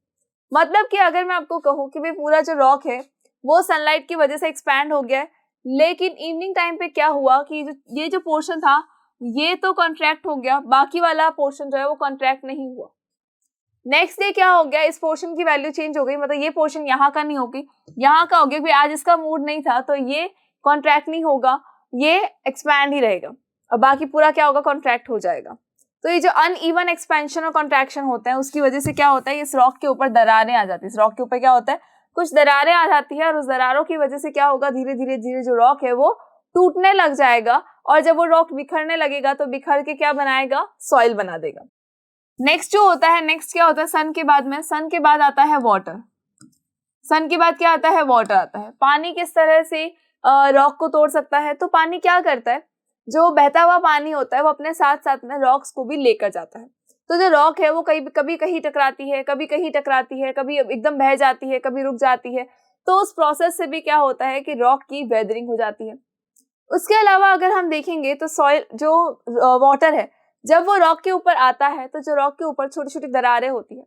मतलब कि अगर मैं आपको कहूँ कि भाई पूरा जो रॉक है वो सनलाइट की वजह से एक्सपैंड हो गया है, लेकिन इवनिंग टाइम पे क्या हुआ कि ये जो पोर्शन था ये तो कॉन्ट्रैक्ट हो गया, बाकी वाला पोर्शन जो है वो कॉन्ट्रैक्ट नहीं हुआ। नेक्स्ट डे क्या हो गया? इस पोर्शन की वैल्यू चेंज हो गई, मतलब ये पोर्शन यहाँ का नहीं होगी, यहाँ का हो गया, आज इसका मूड नहीं था तो ये कॉन्ट्रैक्ट नहीं होगा, ये एक्सपैंड ही रहेगा, और बाकी पूरा क्या होगा? कॉन्ट्रैक्ट हो जाएगा। तो ये जो अनइवन एक्सपेंशन और कॉन्ट्रैक्शन होते हैं उसकी वजह से क्या होता है? इस रॉक के ऊपर दरारें आ जाती है। इस रॉक के ऊपर क्या होता है? कुछ दरारें आ जाती है, और उस दरारों की वजह से क्या होगा? धीरे धीरे धीरे जो रॉक है वो टूटने लग जाएगा, और जब वो रॉक बिखरने लगेगा तो बिखर के क्या बनाएगा? सॉइल बना देगा। नेक्स्ट जो होता है, नेक्स्ट क्या होता है? सन के बाद में, सन के बाद आता है वाटर। सन के बाद क्या आता है? वाटर आता है। पानी किस तरह से रॉक को तोड़ सकता है? तो पानी क्या करता है, जो बहता हुआ पानी होता है वो अपने साथ साथ में रॉक्स को भी लेकर जाता है। तो जो रॉक है वो कभी कहीं टकराती है, कभी कहीं टकराती है, कभी एकदम बह जाती है, कभी रुक जाती है। तो उस प्रोसेस से भी क्या होता है कि रॉक की वेदरिंग हो जाती है। उसके अलावा अगर हम देखेंगे तो सॉइल जो वाटर है, जब वो रॉक के ऊपर आता है तो जो रॉक के ऊपर छोटी छोटी दरारें होती है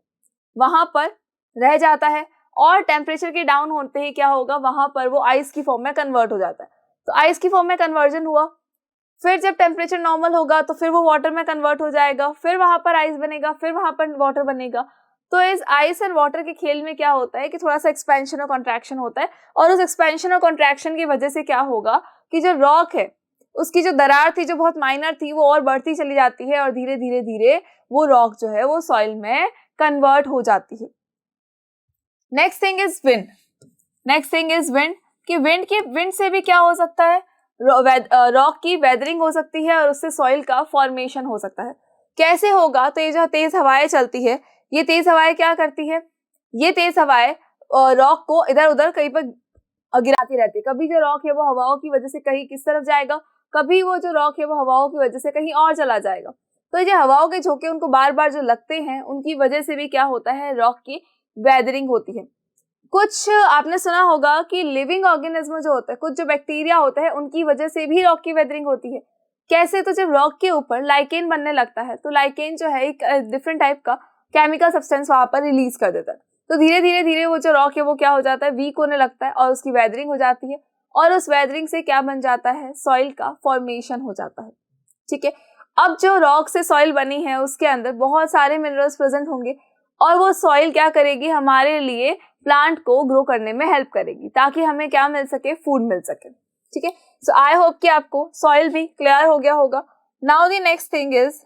वहां पर रह जाता है, और टेम्परेचर के डाउन होते ही क्या होगा? वहां पर वो आइस की फॉर्म में कन्वर्ट हो जाता है। तो आइस की फॉर्म में कन्वर्जन हुआ, फिर जब टेम्परेचर नॉर्मल होगा तो फिर वो वाटर में कन्वर्ट हो जाएगा, फिर वहां पर आइस बनेगा, फिर वहां पर वाटर बनेगा। तो इस आइस एंड वाटर के खेल में क्या होता है कि थोड़ा सा एक्सपेंशन और कॉन्ट्रैक्शन होता है, और उस एक्सपेंशन और कॉन्ट्रैक्शन की वजह से क्या होगा कि जो रॉक है उसकी जो दरार थी, जो बहुत माइनर थी, वो और बढ़ती चली जाती है, और धीरे धीरे धीरे वो रॉक जो है वो सॉइल में कन्वर्ट हो जाती है। Next thing is wind. Next thing is wind कि विंड से भी क्या हो सकता है? रॉक की वेदरिंग हो सकती है, और उससे सॉइल का फॉर्मेशन हो सकता है। कैसे होगा? तो ये जो तेज हवाएं चलती है, ये तेज हवाएं क्या करती है? ये तेज हवाएं रॉक को इधर उधर कहीं पर गिराती रहती है। कभी जो रॉक है वो हवाओं की वजह से कहीं किस तरफ जाएगा, कभी वो जो रॉक है वो हवाओं की वजह से कहीं और चला जाएगा। तो ये हवाओं के झोंके उनको बार बार जो लगते हैं उनकी वजह से भी क्या होता है? रॉक की वेदरिंग होती है। कुछ आपने सुना होगा कि लिविंग ऑर्गेनिज्म जो होता है, कुछ जो बैक्टीरिया होते हैं, उनकी वजह से भी रॉक की वेदरिंग होती है। कैसे? तो जब रॉक के ऊपर लाइकेन बनने लगता है तो लाइकेन जो है एक डिफरेंट टाइप का केमिकल सब्सटेंस वहां पर रिलीज कर देता है। तो धीरे धीरे धीरे वो जो रॉक है वो क्या हो जाता है? वीक होने लगता है, और उसकी वेदरिंग हो जाती है, और उस वेदरिंग से क्या बन जाता है? सॉइल का फॉर्मेशन हो जाता है। ठीक है, अब जो रॉक से सॉइल बनी है उसके अंदर बहुत सारे मिनरल्स प्रेजेंट होंगे, और वो सॉइल क्या करेगी? हमारे लिए प्लांट को ग्रो करने में हेल्प करेगी, ताकि हमें क्या मिल सके? फूड मिल सके। ठीक है, सो आई होप कि आपको सॉइल भी क्लियर हो गया होगा। Now the next thing is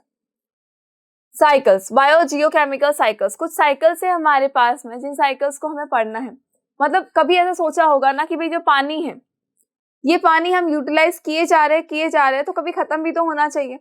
cycles, biogeochemical cycles. कुछ साइकिल्स है हमारे पास में जिन साइकिल्स को हमें पढ़ना है। मतलब कभी ऐसा सोचा होगा ना कि भाई जो पानी है, ये पानी हम यूटिलाइज किए जा रहे हैं तो कभी खत्म भी तो होना चाहिए।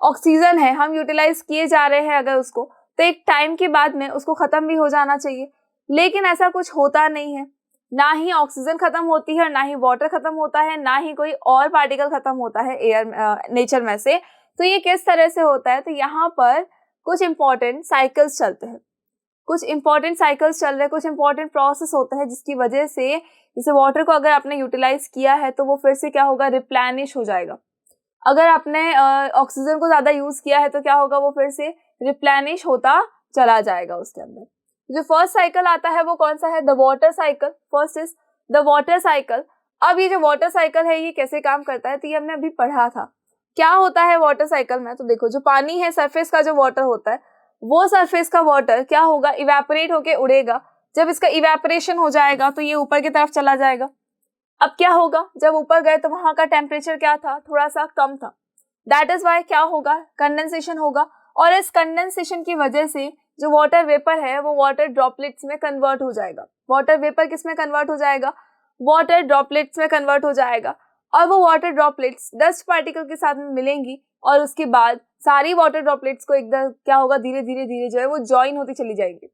ऑक्सीजन है, हम यूटिलाइज किए जा रहे हैं अगर उसको, तो एक टाइम के बाद में उसको खत्म भी हो जाना चाहिए, लेकिन ऐसा कुछ होता नहीं है। ना ही ऑक्सीजन खत्म होती है, ना ही वाटर खत्म होता है, ना ही कोई और पार्टिकल खत्म होता है एयर नेचर में से। तो ये किस तरह से होता है? तो यहाँ पर कुछ इंपॉर्टेंट साइकिल्स चलते हैं, कुछ इंपॉर्टेंट साइकिल्स चल रहे हैं, कुछ इंपॉर्टेंट प्रोसेस होता है जिसकी वजह से जैसे वाटर को अगर आपने यूटिलाइज किया है तो वो फिर से क्या होगा, रिप्लेनिश हो जाएगा। अगर आपने ऑक्सीजन को ज्यादा यूज किया है तो क्या होगा, वो फिर से रिप्लेनिश होता चला जाएगा उसके अंदर। जो फर्स्ट साइकिल आता है वो कौन सा है, the water cycle. First is the water cycle. अब ये जो वाटर साइकिल है ये कैसे काम करता है, तो ये हमने अभी पढ़ा था। क्या होता है वाटर साइकिल में, तो देखो जो पानी है, सरफेस का जो वाटर होता है, वो सरफेस का वाटर क्या होगा, इवेपोरेट होके उड़ेगा। जब इसका इवेपोरेशन हो जाएगा तो ये ऊपर की तरफ चला जाएगा। अब क्या होगा, जब ऊपर गए तो वहां का टेम्परेचर क्या था, थोड़ा सा कम था। दैट इज वाई क्या होगा, कंडेंसेशन होगा। और इस कंडेंसेशन की वजह से जो वाटर वेपर है वो वाटर ड्रॉपलेट्स में कन्वर्ट हो जाएगा। वाटर वेपर किस में कन्वर्ट हो जाएगा, वाटर ड्रॉपलेट्स में कन्वर्ट हो जाएगा। और वो वाटर ड्रॉपलेट्स डस्ट पार्टिकल के साथ में मिलेंगी और उसके बाद सारी वाटर ड्रॉपलेट्स को एकदम क्या होगा, धीरे धीरे धीरे जो है वो ज्वाइन होती चली जाएंगी।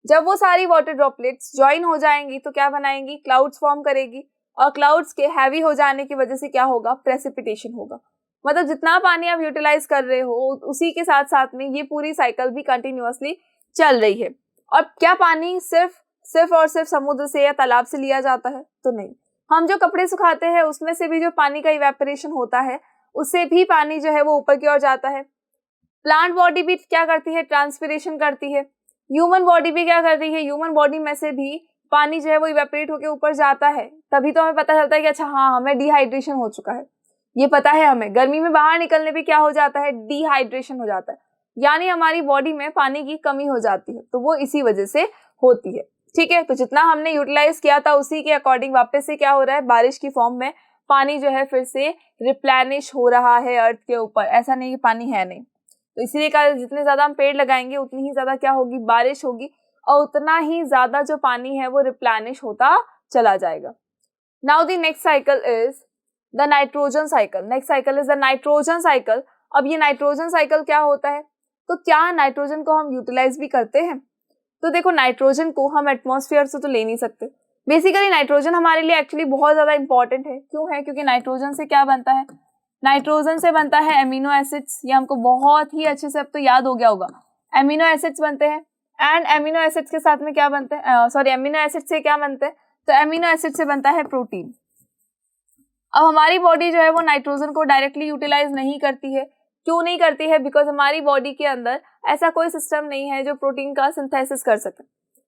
जब वो सारी वाटर ड्रॉपलेट्स ज्वाइन हो जाएंगी तो क्या बनाएंगी, क्लाउड्स फॉर्म करेगी। और क्लाउड्स के हैवी हो जाने की वजह से क्या होगा, प्रेसिपिटेशन होगा। मतलब जितना पानी आप यूटिलाइज कर रहे हो उसी के साथ साथ में ये पूरी साइकिल भी कंटिन्यूअसली चल रही है। और क्या पानी सिर्फ और सिर्फ समुद्र से या तालाब से लिया जाता है, तो नहीं। हम जो कपड़े सुखाते हैं उसमें से भी जो पानी का इवेपोरेशन होता है उससे भी पानी जो है वो ऊपर की ओर जाता है। प्लांट बॉडी भी क्या करती है, ट्रांसपिरेशन करती है। ह्यूमन बॉडी भी क्या कर रही है, ह्यूमन बॉडी में से भी पानी जो है वो इवेपोरेट होकर ऊपर जाता है। तभी तो हमें पता चलता है कि अच्छा हाँ हमें डिहाइड्रेशन हो चुका है, ये पता है हमें। गर्मी में बाहर निकलने पे क्या हो जाता है, डिहाइड्रेशन हो जाता है, यानी हमारी बॉडी में पानी की कमी हो जाती है, तो वो इसी वजह से होती है। ठीक है, तो जितना हमने यूटिलाइज किया था उसी के अकॉर्डिंग वापस से क्या हो रहा है, बारिश की फॉर्म में पानी जो है फिर से रिप्लेनिश हो रहा है अर्थ के ऊपर। ऐसा नहीं कि पानी है नहीं। तो इसीलिए कहा जितने ज्यादा हम पेड़ लगाएंगे उतनी ही ज्यादा क्या होगी, बारिश होगी और उतना ही ज्यादा जो पानी है वो रिप्लेनिश होता चला जाएगा। Now the next cycle is the nitrogen cycle. Next cycle is the nitrogen cycle. अब ये नाइट्रोजन साइकिल क्या होता है, तो क्या नाइट्रोजन को हम यूटिलाइज भी करते हैं, तो देखो नाइट्रोजन को हम एटमॉस्फेयर से तो ले नहीं सकते। बेसिकली नाइट्रोजन हमारे लिए एक्चुअली बहुत ज्यादा इंपॉर्टेंट है। क्यों है, क्योंकि नाइट्रोजन से क्या बनता है, नाइट्रोजन से बनता है एमिनो एसिड्स। ये हमको बहुत ही अच्छे से अब तो याद हो गया होगा, एमिनो एसिड्स बनते हैं। एंड एमिनो एसिड्स के साथ में क्या बनते हैं, सॉरी एमिनो एसिड से क्या बनते हैं, तो एमिनो एसिड से बनता है प्रोटीन। अब हमारी बॉडी जो है वो नाइट्रोजन को डायरेक्टली यूटिलाइज नहीं करती है। क्यों नहीं करती है, बिकॉज हमारी बॉडी के अंदर ऐसा कोई सिस्टम नहीं है जो प्रोटीन का सिंथेसिस कर सके।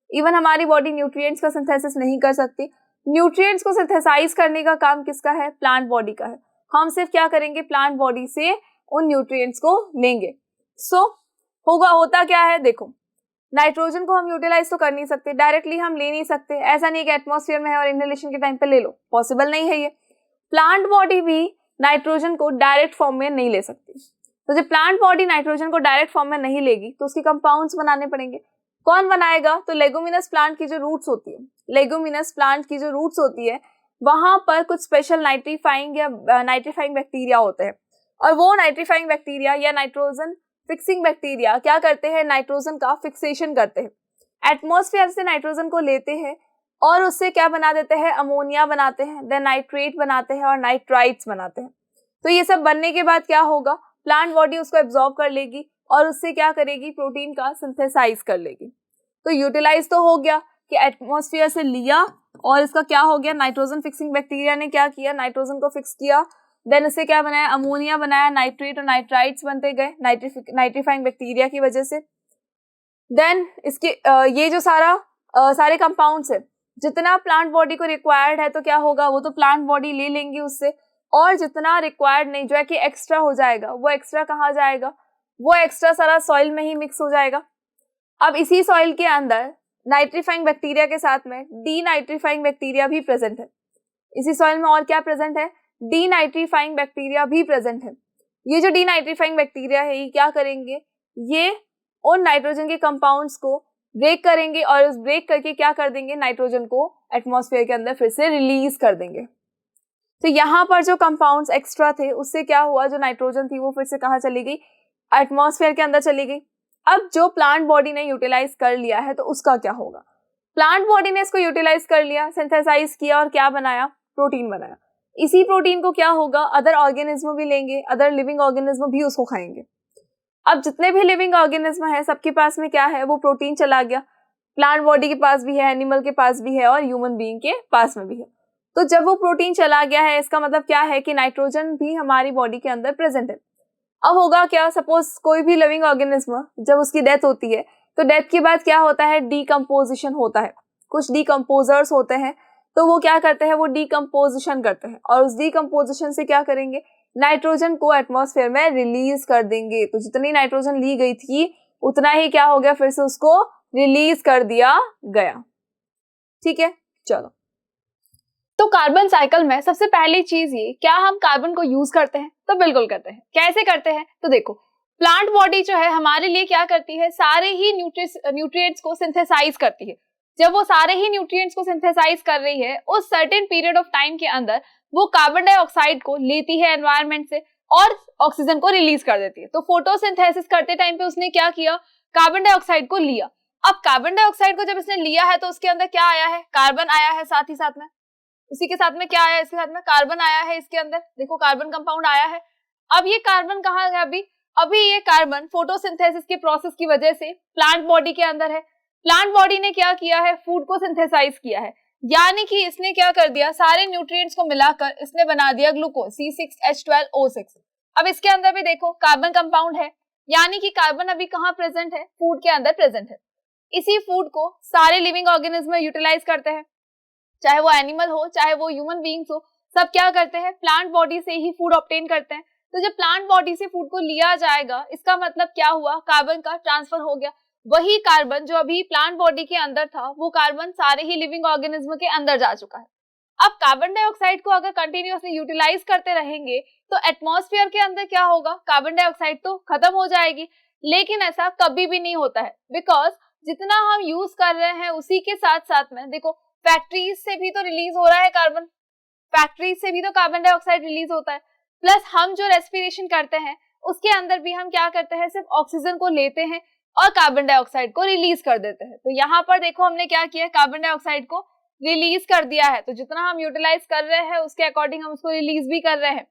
इवन हमारी बॉडी न्यूट्रिएंट्स का सिंथेसिस नहीं कर सकती। न्यूट्रिएंट्स को सिंथेसाइज करने का काम किसका है, प्लांट बॉडी का है। हम सिर्फ क्या करेंगे, प्लांट बॉडी से उन न्यूट्रिएंट्स को लेंगे। सो होता क्या है, देखो नाइट्रोजन को हम यूटिलाइज तो कर नहीं सकते, डायरेक्टली हम ले नहीं सकते। ऐसा नहीं कि एटमॉस्फेयर में है और इनहेलेशन के टाइम पे ले लो, पॉसिबल नहीं है ये। प्लांट बॉडी भी नाइट्रोजन को डायरेक्ट फॉर्म में नहीं ले सकती। तो जब प्लांट बॉडी नाइट्रोजन को डायरेक्ट फॉर्म में नहीं लेगी तो उसके कंपाउंड्स बनाने पड़ेंगे। कौन बनाएगा, तो लेगुमिनस प्लांट की जो रूट्स होती है, लेगुमिनस प्लांट की जो रूट्स होती है वहां पर कुछ स्पेशल नाइट्रीफाइंग या नाइट्रीफाइंग बैक्टीरिया होते हैं। और वो नाइट्रीफाइंग बैक्टीरिया या नाइट्रोजन फिक्सिंग बैक्टीरिया क्या करते हैं, नाइट्रोजन का फिक्सेशन करते हैं। एटमॉस्फेयर से नाइट्रोजन को लेते हैं और उससे क्या बना देते हैं, अमोनिया बनाते हैं, देन नाइट्रेट बनाते हैं और नाइट्राइट्स बनाते हैं। तो ये सब बनने के बाद क्या होगा, प्लांट बॉडी उसको एब्जॉर्ब कर लेगी और उससे क्या करेगी, प्रोटीन का सिंथेसाइज कर लेगी। तो यूटिलाइज तो हो गया कि एटमॉस्फेयर से लिया और इसका क्या हो गया, नाइट्रोजन फिक्सिंग बैक्टीरिया ने क्या किया, नाइट्रोजन को फिक्स किया, देन इससे क्या बनाया, अमोनिया बनाया, नाइट्रेट और नाइट्राइट्स बनते गए नाइट्रीफाइंग बैक्टीरिया की वजह से। देन इसके ये जो सारे कंपाउंड्स है जितना प्लांट बॉडी को रिक्वायर्ड है तो क्या होगा, वो तो प्लांट बॉडी ले लेंगी उससे, और जितना रिक्वायर्ड नहीं जो है कि एक्स्ट्रा हो जाएगा, वो एक्स्ट्रा कहाँ जाएगा, वो एक्स्ट्रा सारा सॉइल में ही मिक्स हो जाएगा। अब इसी सॉइल के अंदर नाइट्रीफाइंग बैक्टीरिया के साथ में डीनाइट्रीफाइंग बैक्टीरिया भी प्रेजेंट है। इसी सॉइल में और क्या प्रेजेंट है, डीनाइट्रीफाइंग बैक्टीरिया भी प्रेजेंट है। ये जो डीनाइट्रीफाइंग बैक्टीरिया है ये क्या करेंगे, ये उन नाइट्रोजन के कंपाउंड्स को ब्रेक करेंगे और उस ब्रेक करके क्या कर देंगे, नाइट्रोजन को एटमॉस्फेयर के अंदर फिर से रिलीज कर देंगे। तो यहाँ पर जो कंपाउंड्स एक्स्ट्रा थे उससे क्या हुआ, जो नाइट्रोजन थी वो फिर से कहाँ चली गई, एटमॉस्फेयर के अंदर चली गई। अब जो प्लांट बॉडी ने यूटिलाइज कर लिया है तो उसका क्या होगा, प्लांट बॉडी ने इसको यूटिलाइज कर लिया, सिंथेसाइज किया और क्या बनाया, प्रोटीन बनाया। इसी प्रोटीन को क्या होगा, अदर ऑर्गेनिज्म भी लेंगे, अदर लिविंग ऑर्गेनिज्म भी उसको खाएंगे। अब जितने भी लिविंग ऑर्गेनिज्म है सबके पास में क्या है, वो प्रोटीन चला गया। प्लांट बॉडी के पास भी है, एनिमल के पास भी है और ह्यूमन बीइंग के पास में भी है। तो जब वो प्रोटीन चला गया है इसका मतलब क्या है कि नाइट्रोजन भी हमारी बॉडी के अंदर प्रेजेंट है। अब होगा क्या, सपोज कोई भी लिविंग ऑर्गेनिज्म जब उसकी डेथ होती है तो डेथ के बाद क्या होता है, डीकम्पोजिशन होता है। कुछ डीकम्पोजर्स होते हैं तो वो क्या करते हैं, वो डीकम्पोजिशन करते हैं और उस डीकम्पोजिशन से क्या करेंगे, नाइट्रोजन को एटमॉस्फेयर में रिलीज कर देंगे। तो जितनी नाइट्रोजन ली गई थी उतना ही क्या हो गया, फिर से उसको रिलीज कर दिया गया। ठीक है, चलो। तो कार्बन साइकिल में सबसे पहली चीज ये, क्या हम कार्बन को यूज करते हैं? तो बिल्कुल करते हैं। कैसे करते हैं? तो देखो, प्लांट बॉडी जो है हमारे लिए क्या करती है, सारे ही न्यूट्रिएंट्स को सिंथेसाइज करती है। जब वो सारे ही न्यूट्रिएंट्स को सिंथेसाइज कर रही है उस सर्टेन पीरियड ऑफ टाइम के अंदर वो कार्बन डाइऑक्साइड को लेती है एनवायरनमेंट से और ऑक्सीजन को रिलीज कर देती है। तो फोटोसिंथेसिस करते टाइम पे उसने क्या किया, कार्बन डाइऑक्साइड को लिया। अब कार्बन डाइऑक्साइड को जब इसने लिया है तो उसके अंदर क्या आया है, कार्बन आया है, साथ ही साथ में उसी के साथ में क्या आया है, इसके साथ में कार्बन आया है। इसके अंदर देखो कार्बन कंपाउंड आया है। अब ये कार्बन कहाँ है, अभी ये कार्बन फोटोसिंथेसिस के प्रोसेस की वजह से प्लांट बॉडी के अंदर है। प्लांट बॉडी ने क्या किया है, फूड को सिंथेसाइज किया है, यानी कि इसने क्या कर दिया, सारे न्यूट्रिएंट्स को मिलाकर इसने बना दिया ग्लूकोज C6H12O6। अब इसके अंदर भी देखो कार्बन कंपाउंड है, यानी कि कार्बन अभी कहाँ प्रेजेंट है, फूड के अंदर प्रेजेंट है। इसी फूड को सारे लिविंग ऑर्गेनिज्म यूटिलाइज करते हैं, चाहे वो एनिमल हो चाहे वो ह्यूमन बीइंग्स हो, सब क्या करते हैं, प्लांट बॉडी से ही फूड ऑब्टेन करते हैं। तो जब प्लांट बॉडी से फूड को लिया जाएगा इसका मतलब क्या हुआ, कार्बन का ट्रांसफर हो गया। वही कार्बन जो अभी प्लांट बॉडी के अंदर था वो कार्बन सारे ही लिविंग ऑर्गेनिज्म के अंदर जा चुका है। अब कार्बन डाइऑक्साइड को अगर कंटिन्यूअसली यूटिलाइज करते रहेंगे तो एटमॉस्फेयर के अंदर क्या होगा, कार्बन डाइऑक्साइड तो खत्म हो जाएगी। लेकिन ऐसा कभी भी नहीं होता है, बिकॉज जितना हम यूज कर रहे हैं उसी के साथ साथ में देखो फैक्ट्रीज से भी तो रिलीज हो रहा है कार्बन, फैक्ट्रीज से भी तो कार्बन डाइऑक्साइड रिलीज होता है। प्लस हम जो रेस्पिरेशन करते हैं उसके अंदर भी हम क्या करते हैं, सिर्फ ऑक्सीजन को लेते हैं और कार्बन डाइऑक्साइड को रिलीज कर देते हैं। तो यहाँ पर देखो हमने क्या किया, कार्बन डाइऑक्साइड को रिलीज कर दिया है। तो जितना हम यूटिलाइज कर रहे हैं उसके अकॉर्डिंग हम उसको रिलीज भी कर रहे हैं।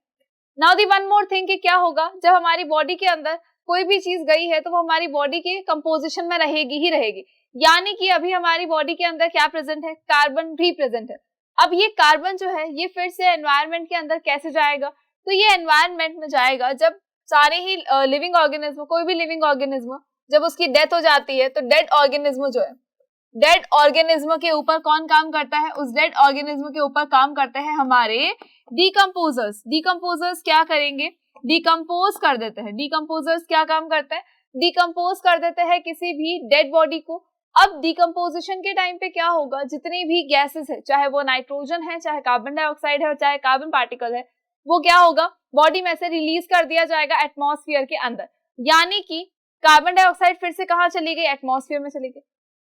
Now the one more thing कि क्या होगा, जब हमारी बॉडी के अंदर कोई भी चीज गई है तो वो हमारी बॉडी के कंपोजिशन में रहेगी ही रहेगी, यानी कि अभी हमारी बॉडी के अंदर क्या प्रेजेंट है, कार्बन भी प्रेजेंट है। अब ये कार्बन जो है ये फिर से एनवायरनमेंट के अंदर कैसे जाएगा, तो ये एनवायरनमेंट में जाएगा जब सारे ही लिविंग ऑर्गेनिज्म, कोई भी लिविंग ऑर्गेनिज्म जब उसकी डेथ हो जाती है तो डेड ऑर्गेनिज्म जो है, डेड ऑर्गेनिज्म के ऊपर कौन काम करता है, उस डेड ऑर्गेनिज्म के ऊपर काम करते हैं हमारे डीकम्पोजर्स। डीकम्पोजर्स क्या करेंगे, डिकम्पोज कर देते हैं। डीकम्पोजर्स क्या काम करते हैं, डिकम्पोज कर देते हैं किसी भी डेड बॉडी को। अब डिकम्पोजिशन के टाइम पे क्या होगा, जितनी भी गैसेस है, चाहे वो नाइट्रोजन है, चाहे कार्बन डाइऑक्साइड है और चाहे कार्बन पार्टिकल है, वो क्या होगा, बॉडी में से रिलीज कर दिया जाएगा एटमॉस्फेयर के अंदर। यानी कि कार्बन डाइऑक्साइड फिर से कहाँ चली गई, एटमॉस्फेयर में चली गई।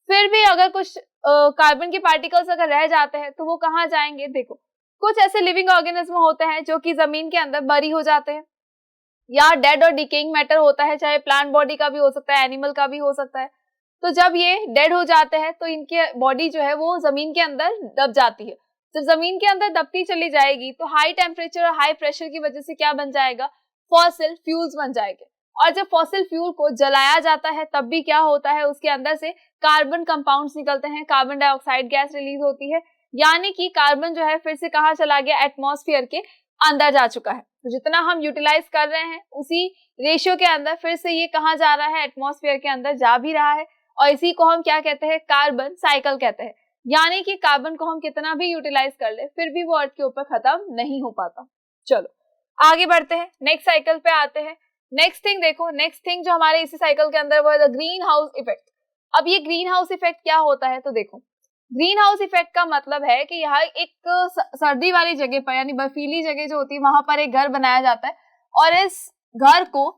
फिर भी अगर कुछ कार्बन के पार्टिकल्स अगर रह जाते हैं तो वो कहाँ जाएंगे, देखो कुछ ऐसे लिविंग ऑर्गेनिज्म होते हैं जो कि जमीन के अंदर बरी हो जाते हैं, या डेड और डिकेइंग मैटर होता है, चाहे प्लांट बॉडी का भी हो सकता है, एनिमल का भी हो सकता है। तो जब ये डेड हो जाते हैं तो इनके बॉडी जो है वो जमीन के अंदर दब जाती है। जब जमीन के अंदर दबती चली जाएगी तो हाई टेम्परेचर और हाई प्रेशर की वजह से क्या बन जाएगा, फॉसिल फ्यूल्स बन जाएंगे। और जब फॉसिल फ्यूल को जलाया जाता है तब भी क्या होता है, उसके अंदर से कार्बन कंपाउंड्स निकलते हैं, कार्बन डाइऑक्साइड गैस रिलीज होती है। यानी कि कार्बन जो है फिर से कहाँ चला गया, एटमॉस्फेयर के अंदर जा चुका है। तो जितना हम यूटिलाइज कर रहे हैं उसी रेशियो के अंदर फिर से ये कहाँ जा रहा है, एटमॉस्फेयर के अंदर जा भी रहा है। और इसी को हम क्या कहते हैं, कार्बन साइकिल कहते हैं। यानी कि कार्बन को हम कितना भी यूटिलाइज कर ले फिर भी वो अर्थ के ऊपर खत्म नहीं हो पाता। चलो आगे बढ़ते हैं, नेक्स्ट साइकिल पे आते हैं। नेक्स्ट थिंग देखो, नेक्स्ट थिंग जो हमारे इसी साइकिल के अंदर वो है द ग्रीन हाउस इफेक्ट। अब ये ग्रीन हाउस इफेक्ट क्या होता है, तो देखो ग्रीन हाउस इफेक्ट का मतलब है कि यहाँ एक सर्दी वाली जगह पर, यानी बर्फीली जगह जो होती है वहां पर एक घर बनाया जाता है और इस घर को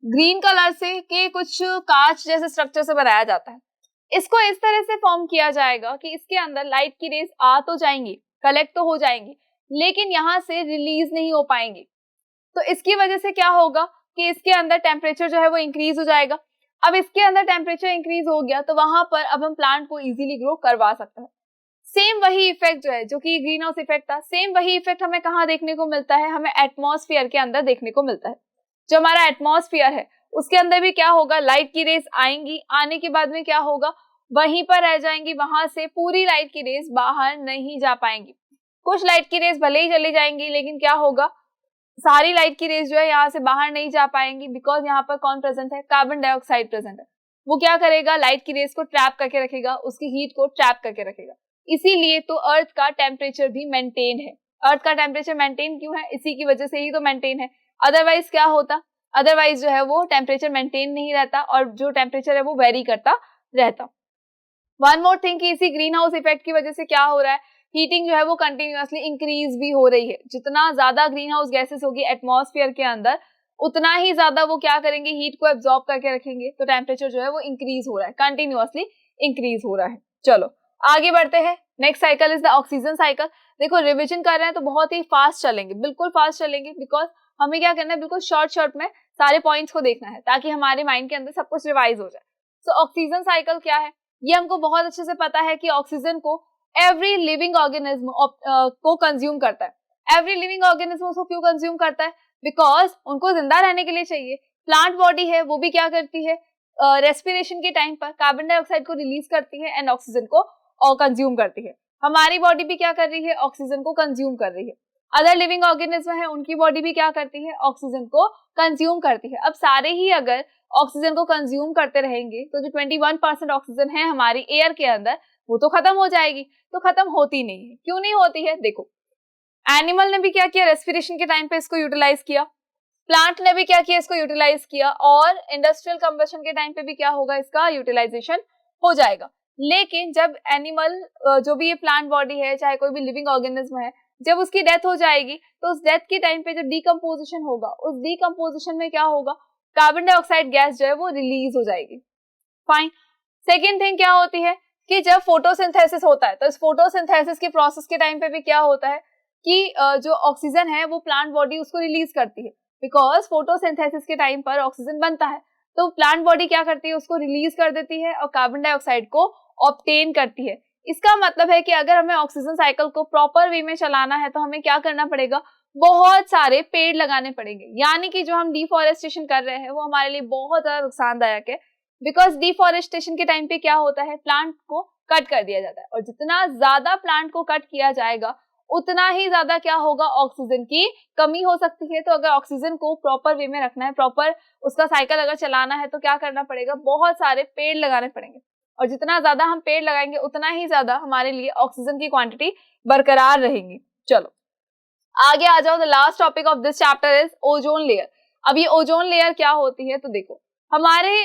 ग्रीन कलर से के कुछ कांच जैसे स्ट्रक्चर से बनाया जाता है। इसको इस तरह से फॉर्म किया जाएगा कि इसके अंदर लाइट की रेज आ तो जाएंगी, कलेक्ट तो हो जाएंगी, लेकिन यहाँ से रिलीज नहीं हो पाएंगी। तो इसकी वजह से क्या होगा कि इसके अंदर टेम्परेचर जो है वो इंक्रीज हो जाएगा। अब इसके अंदर टेम्परेचर इंक्रीज हो गया तो वहां पर अब हम प्लांट को इजीली ग्रो करवा सकते हैं। सेम वही इफेक्ट जो है जो कि ग्रीन हाउस इफेक्ट था, सेम वही इफेक्ट हमें कहाँ देखने को मिलता है, हमें एटमॉस्फेयर के अंदर देखने को मिलता है। जो हमारा एटमॉस्फेयर है उसके अंदर भी क्या होगा, लाइट की रेस आएंगी, आने के बाद में क्या होगा, वहीं पर रह जाएंगी, वहां से पूरी लाइट की रेस बाहर नहीं जा पाएंगी। कुछ लाइट की रेस भले ही चली जाएंगी, लेकिन क्या होगा, सारी लाइट की रेस जो है यहाँ से बाहर नहीं जा पाएंगी, बिकॉज यहाँ पर कौन प्रेजेंट है, कार्बन डाइऑक्साइड प्रेजेंट है। वो क्या करेगा, लाइट की रेस को ट्रैप करके रखेगा, उसकी हीट को ट्रैप करके रखेगा। इसीलिए तो अर्थ का टेम्परेचर भी मेंटेन है। अर्थ का टेम्परेचर मेंटेन क्यों है, इसी की वजह से ही तो मेंटेन है। अदरवाइज क्या होता, अदरवाइज जो है वो टेम्परेचर मेंटेन नहीं रहता और जो टेम्परेचर है वो वेरी करता रहता। वन मोर थिंग कि इसी ग्रीन हाउस इफेक्ट की वजह से क्या हो रहा है, हीटिंग जो है वो कंटिन्यूअसली इंक्रीज भी हो रही है। जितना ज्यादा ग्रीन हाउस गैसेस होगी एटमॉस्फेयर के अंदर, उतना ही ज्यादा वो क्या करेंगे, हीट को एब्जॉर्ब करके रखेंगे, तो टेम्परेचर जो है वो इंक्रीज हो रहा है, कंटिन्यूअसली इंक्रीज हो रहा है। चलो आगे बढ़ते हैं। Next cycle is the oxygen cycle. देखो रिविजन कर रहे हैं तो बहुत ही फास्ट चलेंगे, बिल्कुल फास्ट चलेंगे, बिकॉज हमें क्या करना है, बिल्कुल शॉर्ट में सारे पॉइंट्स को देखना है ताकि हमारे माइंड के अंदर सब कुछ रिवाइज हो जाए। सो ऑक्सीजन साइकिल क्या है, ये हमको बहुत अच्छे से पता है कि ऑक्सीजन को एवरी लिविंग ऑर्गेनिज्म को कंज्यूम करता है। एवरी लिविंग ऑर्गेनिज्म उसको क्यों कंज्यूम करता है, बिकॉज उनको जिंदा रहने के लिए चाहिए। प्लांट बॉडी है वो भी क्या करती है, रेस्पिरेशन के टाइम पर कार्बन डाइऑक्साइड को रिलीज करती है एंड ऑक्सीजन को कंज्यूम करती है। हमारी बॉडी भी क्या कर रही है, ऑक्सीजन को कंज्यूम कर रही है। अदर लिविंग ऑर्गेनिज्म है उनकी बॉडी भी क्या करती है, ऑक्सीजन को कंज्यूम करती है। अब सारे ही अगर ऑक्सीजन को कंज्यूम करते रहेंगे तो जो 21% ऑक्सीजन है हमारी एयर के अंदर वो तो खत्म हो जाएगी। तो खत्म होती नहीं है, क्यों नहीं होती है, देखो एनिमल ने भी क्या किया, रेस्पिरेशन के टाइम पे इसको यूटिलाइज किया, प्लांट ने भी क्या किया, इसको यूटिलाइज किया, और इंडस्ट्रियल कंबशन के टाइम पे भी क्या होगा, इसका यूटिलाइजेशन हो जाएगा। लेकिन जब एनिमल जो भी ये प्लांट बॉडी है, चाहे कोई भी लिविंग ऑर्गेनिज्म है, जब उसकी डेथ हो जाएगी तो उस डेथ के टाइम पे जो डीकम्पोजिशन होगा, उस डीकम्पोजिशन में क्या होगा, कार्बन डाइऑक्साइड गैस जो है वो रिलीज हो जाएगी। फाइन। सेकेंड थिंग क्या होती है कि जब फोटोसिंथेसिस होता है तो इस फोटोसिंथेसिस के प्रोसेस के टाइम पे भी क्या होता है कि जो ऑक्सीजन है वो प्लांट बॉडी उसको रिलीज करती है, बिकॉज फोटोसिंथेसिस के टाइम पर ऑक्सीजन बनता है, तो प्लांट बॉडी क्या करती है, उसको रिलीज कर देती है और कार्बन डाइऑक्साइड को ऑब्टेन करती है। इसका मतलब है कि अगर हमें ऑक्सीजन साइकिल को प्रॉपर वे में चलाना है तो हमें क्या करना पड़ेगा, बहुत सारे पेड़ लगाने पड़ेंगे। यानी कि जो हम डिफॉरेस्टेशन कर रहे हैं वो हमारे लिए बहुत ज्यादा नुकसानदायक है, बिकॉज डिफॉरेस्टेशन के टाइम पे क्या होता है, प्लांट को कट कर दिया जाता है, और जितना ज्यादा प्लांट को कट किया जाएगा उतना ही ज्यादा क्या होगा, ऑक्सीजन की कमी हो सकती है। तो अगर ऑक्सीजन को प्रॉपर वे में रखना है, प्रॉपर उसका साइकिल अगर चलाना है तो क्या करना पड़ेगा, बहुत सारे पेड़ लगाने पड़ेंगे, और जितना ज्यादा हम पेड़ लगाएंगे उतना ही ज्यादा हमारे लिए ऑक्सीजन की क्वांटिटी बरकरार रहेगी। चलो आगे आ जाओ। The last topic of this chapter is ozone layer. अब ये ओजोन लेयर क्या होती है, तो देखो हमारे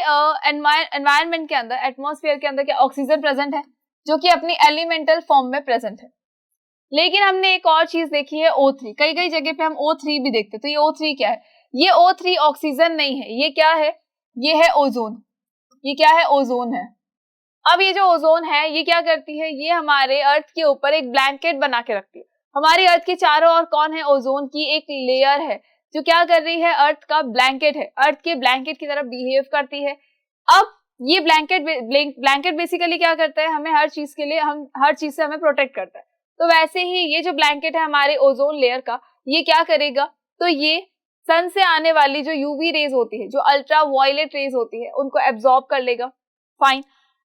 एनवायरनमेंट के अंदर, एटमॉस्फेयर के अंदर क्या ऑक्सीजन प्रेजेंट है, जो कि अपनी एलिमेंटल फॉर्म में प्रेजेंट है। लेकिन हमने एक और चीज देखी है O3, कई कई जगह पे हम O3 भी देखते हैं। तो ये O3 क्या है, ये O3 ऑक्सीजन नहीं है, ये क्या है, ये है ओजोन। ये क्या है, ओजोन है। अब ये जो ओजोन है ये क्या करती है, ये हमारे अर्थ के ऊपर एक ब्लैंकेट बना के रखती है। हमारी अर्थ के चारों ओर कौन है, ओजोन की एक लेयर है जो क्या कर रही है, अर्थ का ब्लैंकेट है, अर्थ के ब्लैंकेट की तरह बिहेव करती है। अब ये ब्लैंकेट बेसिकली क्या करता है, हमें हर चीज के लिए, हम हर चीज से हमें प्रोटेक्ट करता है। तो वैसे ही ये जो ब्लैंकेट है हमारे ओजोन लेयर का, ये क्या करेगा, तो ये सन से आने वाली जो यूवी रेज होती है, जो अल्ट्रा वायलेट रेज होती है, उनको एब्जॉर्ब कर लेगा। फाइन।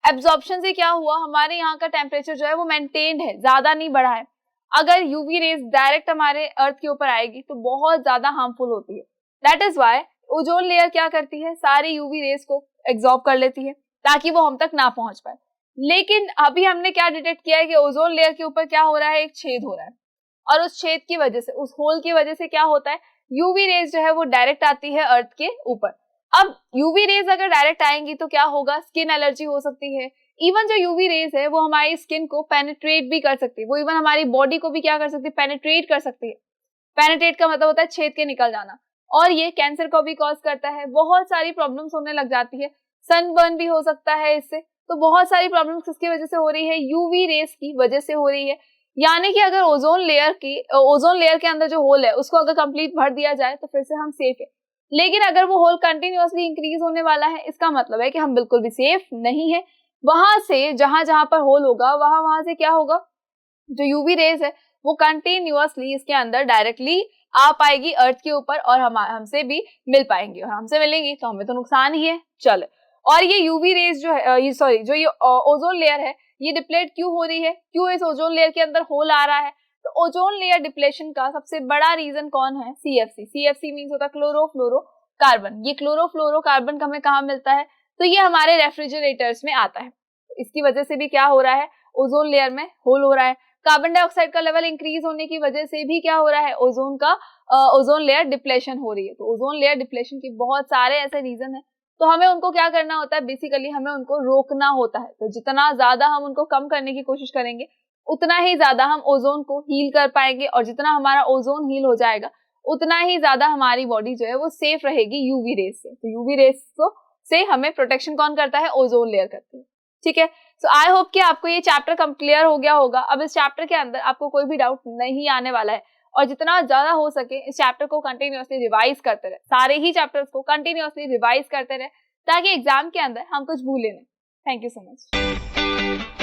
एब्जॉर्प्शन से क्या हुआ, हमारे यहाँ का टेम्परेचर जो है वो मेंटेन्ड है, ज्यादा नहीं बढ़ा है। अगर यूवी रेज डायरेक्ट हमारे अर्थ के ऊपर आएगी तो बहुत ज्यादा हार्मफुल होती है। That is why ozone layer क्या करती है, सारी यूवी रेज को एब्जॉर्ब कर लेती है ताकि वो हम तक ना पहुंच पाए। लेकिन अभी हमने क्या डिटेक्ट किया है कि ओजोन लेयर के ऊपर क्या हो रहा है, एक छेद हो रहा है, और उस छेद की वजह से, उस होल की वजह से क्या होता है, यूवी रेज जो है वो डायरेक्ट आती है अर्थ के ऊपर। अब यूवी रेज अगर डायरेक्ट आएंगी तो क्या होगा, स्किन एलर्जी हो सकती है। इवन जो यूवी रेज है वो हमारी स्किन को पेनिट्रेट भी कर सकती है, वो इवन हमारी बॉडी को भी क्या कर सकती है, पेनिट्रेट कर सकती है। पेनिट्रेट का मतलब होता है छेद के निकल जाना, और ये कैंसर को भी कॉज करता है, बहुत सारी प्रॉब्लम्स होने लग जाती है, सनबर्न भी हो सकता है इससे। तो बहुत सारी प्रॉब्लम्स किसकी वजह से हो रही है, यूवी रेज की वजह से हो रही है। यानी कि अगर ओजोन लेयर के अंदर जो होल है उसको अगर कंप्लीट भर दिया जाए तो फिर से हम सेफ है। लेकिन अगर वो होल कंटिन्यूअसली इंक्रीज होने वाला है, इसका मतलब है कि हम बिल्कुल भी सेफ नहीं है। वहां से जहां जहां पर होल होगा वहां से क्या होगा, जो यूवी रेज है वो कंटिन्यूअसली इसके अंदर डायरेक्टली आ पाएगी अर्थ के ऊपर और हमसे भी मिल पाएंगी, और हमसे मिलेंगी तो हमें तो नुकसान ही है। चलो, और ये यूवी रेज जो है, जो ये ओजोन लेयर है, ये डिप्लेट क्यों हो रही है, क्यों इस ओजोन लेयर के अंदर होल आ रहा है? तो ओजोन लेयर डिप्लेशन का सबसे बड़ा रीजन कौन है? सीएफसी। सीएफसी मींस होता है क्लोरोफ्लोरोकार्बन। ये क्लोरोफ्लोरोकार्बन हमें कहाँ मिलता है? तो ये हमारे रेफ्रिजरेटर्स में आता है। इसकी वजह से भी क्या हो रहा है? ओजोन लेयर में होल हो रहा है। कार्बन डाइऑक्साइड का लेवल इंक्रीज होने की वजह से भी क्या हो रहा है? ओजोन लेयर डिप्लेशन हो रही है। तो ओजोन लेयर डिप्लेशन के बहुत सारे ऐसे रीजन है, तो हमें उनको क्या करना होता है? बेसिकली हमें उनको रोकना होता है। तो जितना ज्यादा हम उनको कम करने की कोशिश करेंगे, उतना ही ज्यादा हम ओजोन को हील कर पाएंगे, और जितना हमारा ओजोन हील हो जाएगा, उतना ही ज्यादा हमारी बॉडी जो है वो सेफ रहेगी यूवी रेज से। तो यूवी रेज को से हमें प्रोटेक्शन कौन करता है? ओजोन लेयर करती है। ठीक है, सो आई होप कि आपको ये चैप्टर क्लियर हो गया होगा। अब इस चैप्टर के अंदर आपको कोई भी डाउट नहीं आने वाला है, और जितना ज्यादा हो सके इस चैप्टर को कंटिन्यूअसली रिवाइज करते रहे, सारे ही चैप्टर्स को कंटिन्यूअसली रिवाइज करते रहे, ताकि एग्जाम के अंदर हम कुछ भूले नहीं। Thank you so much.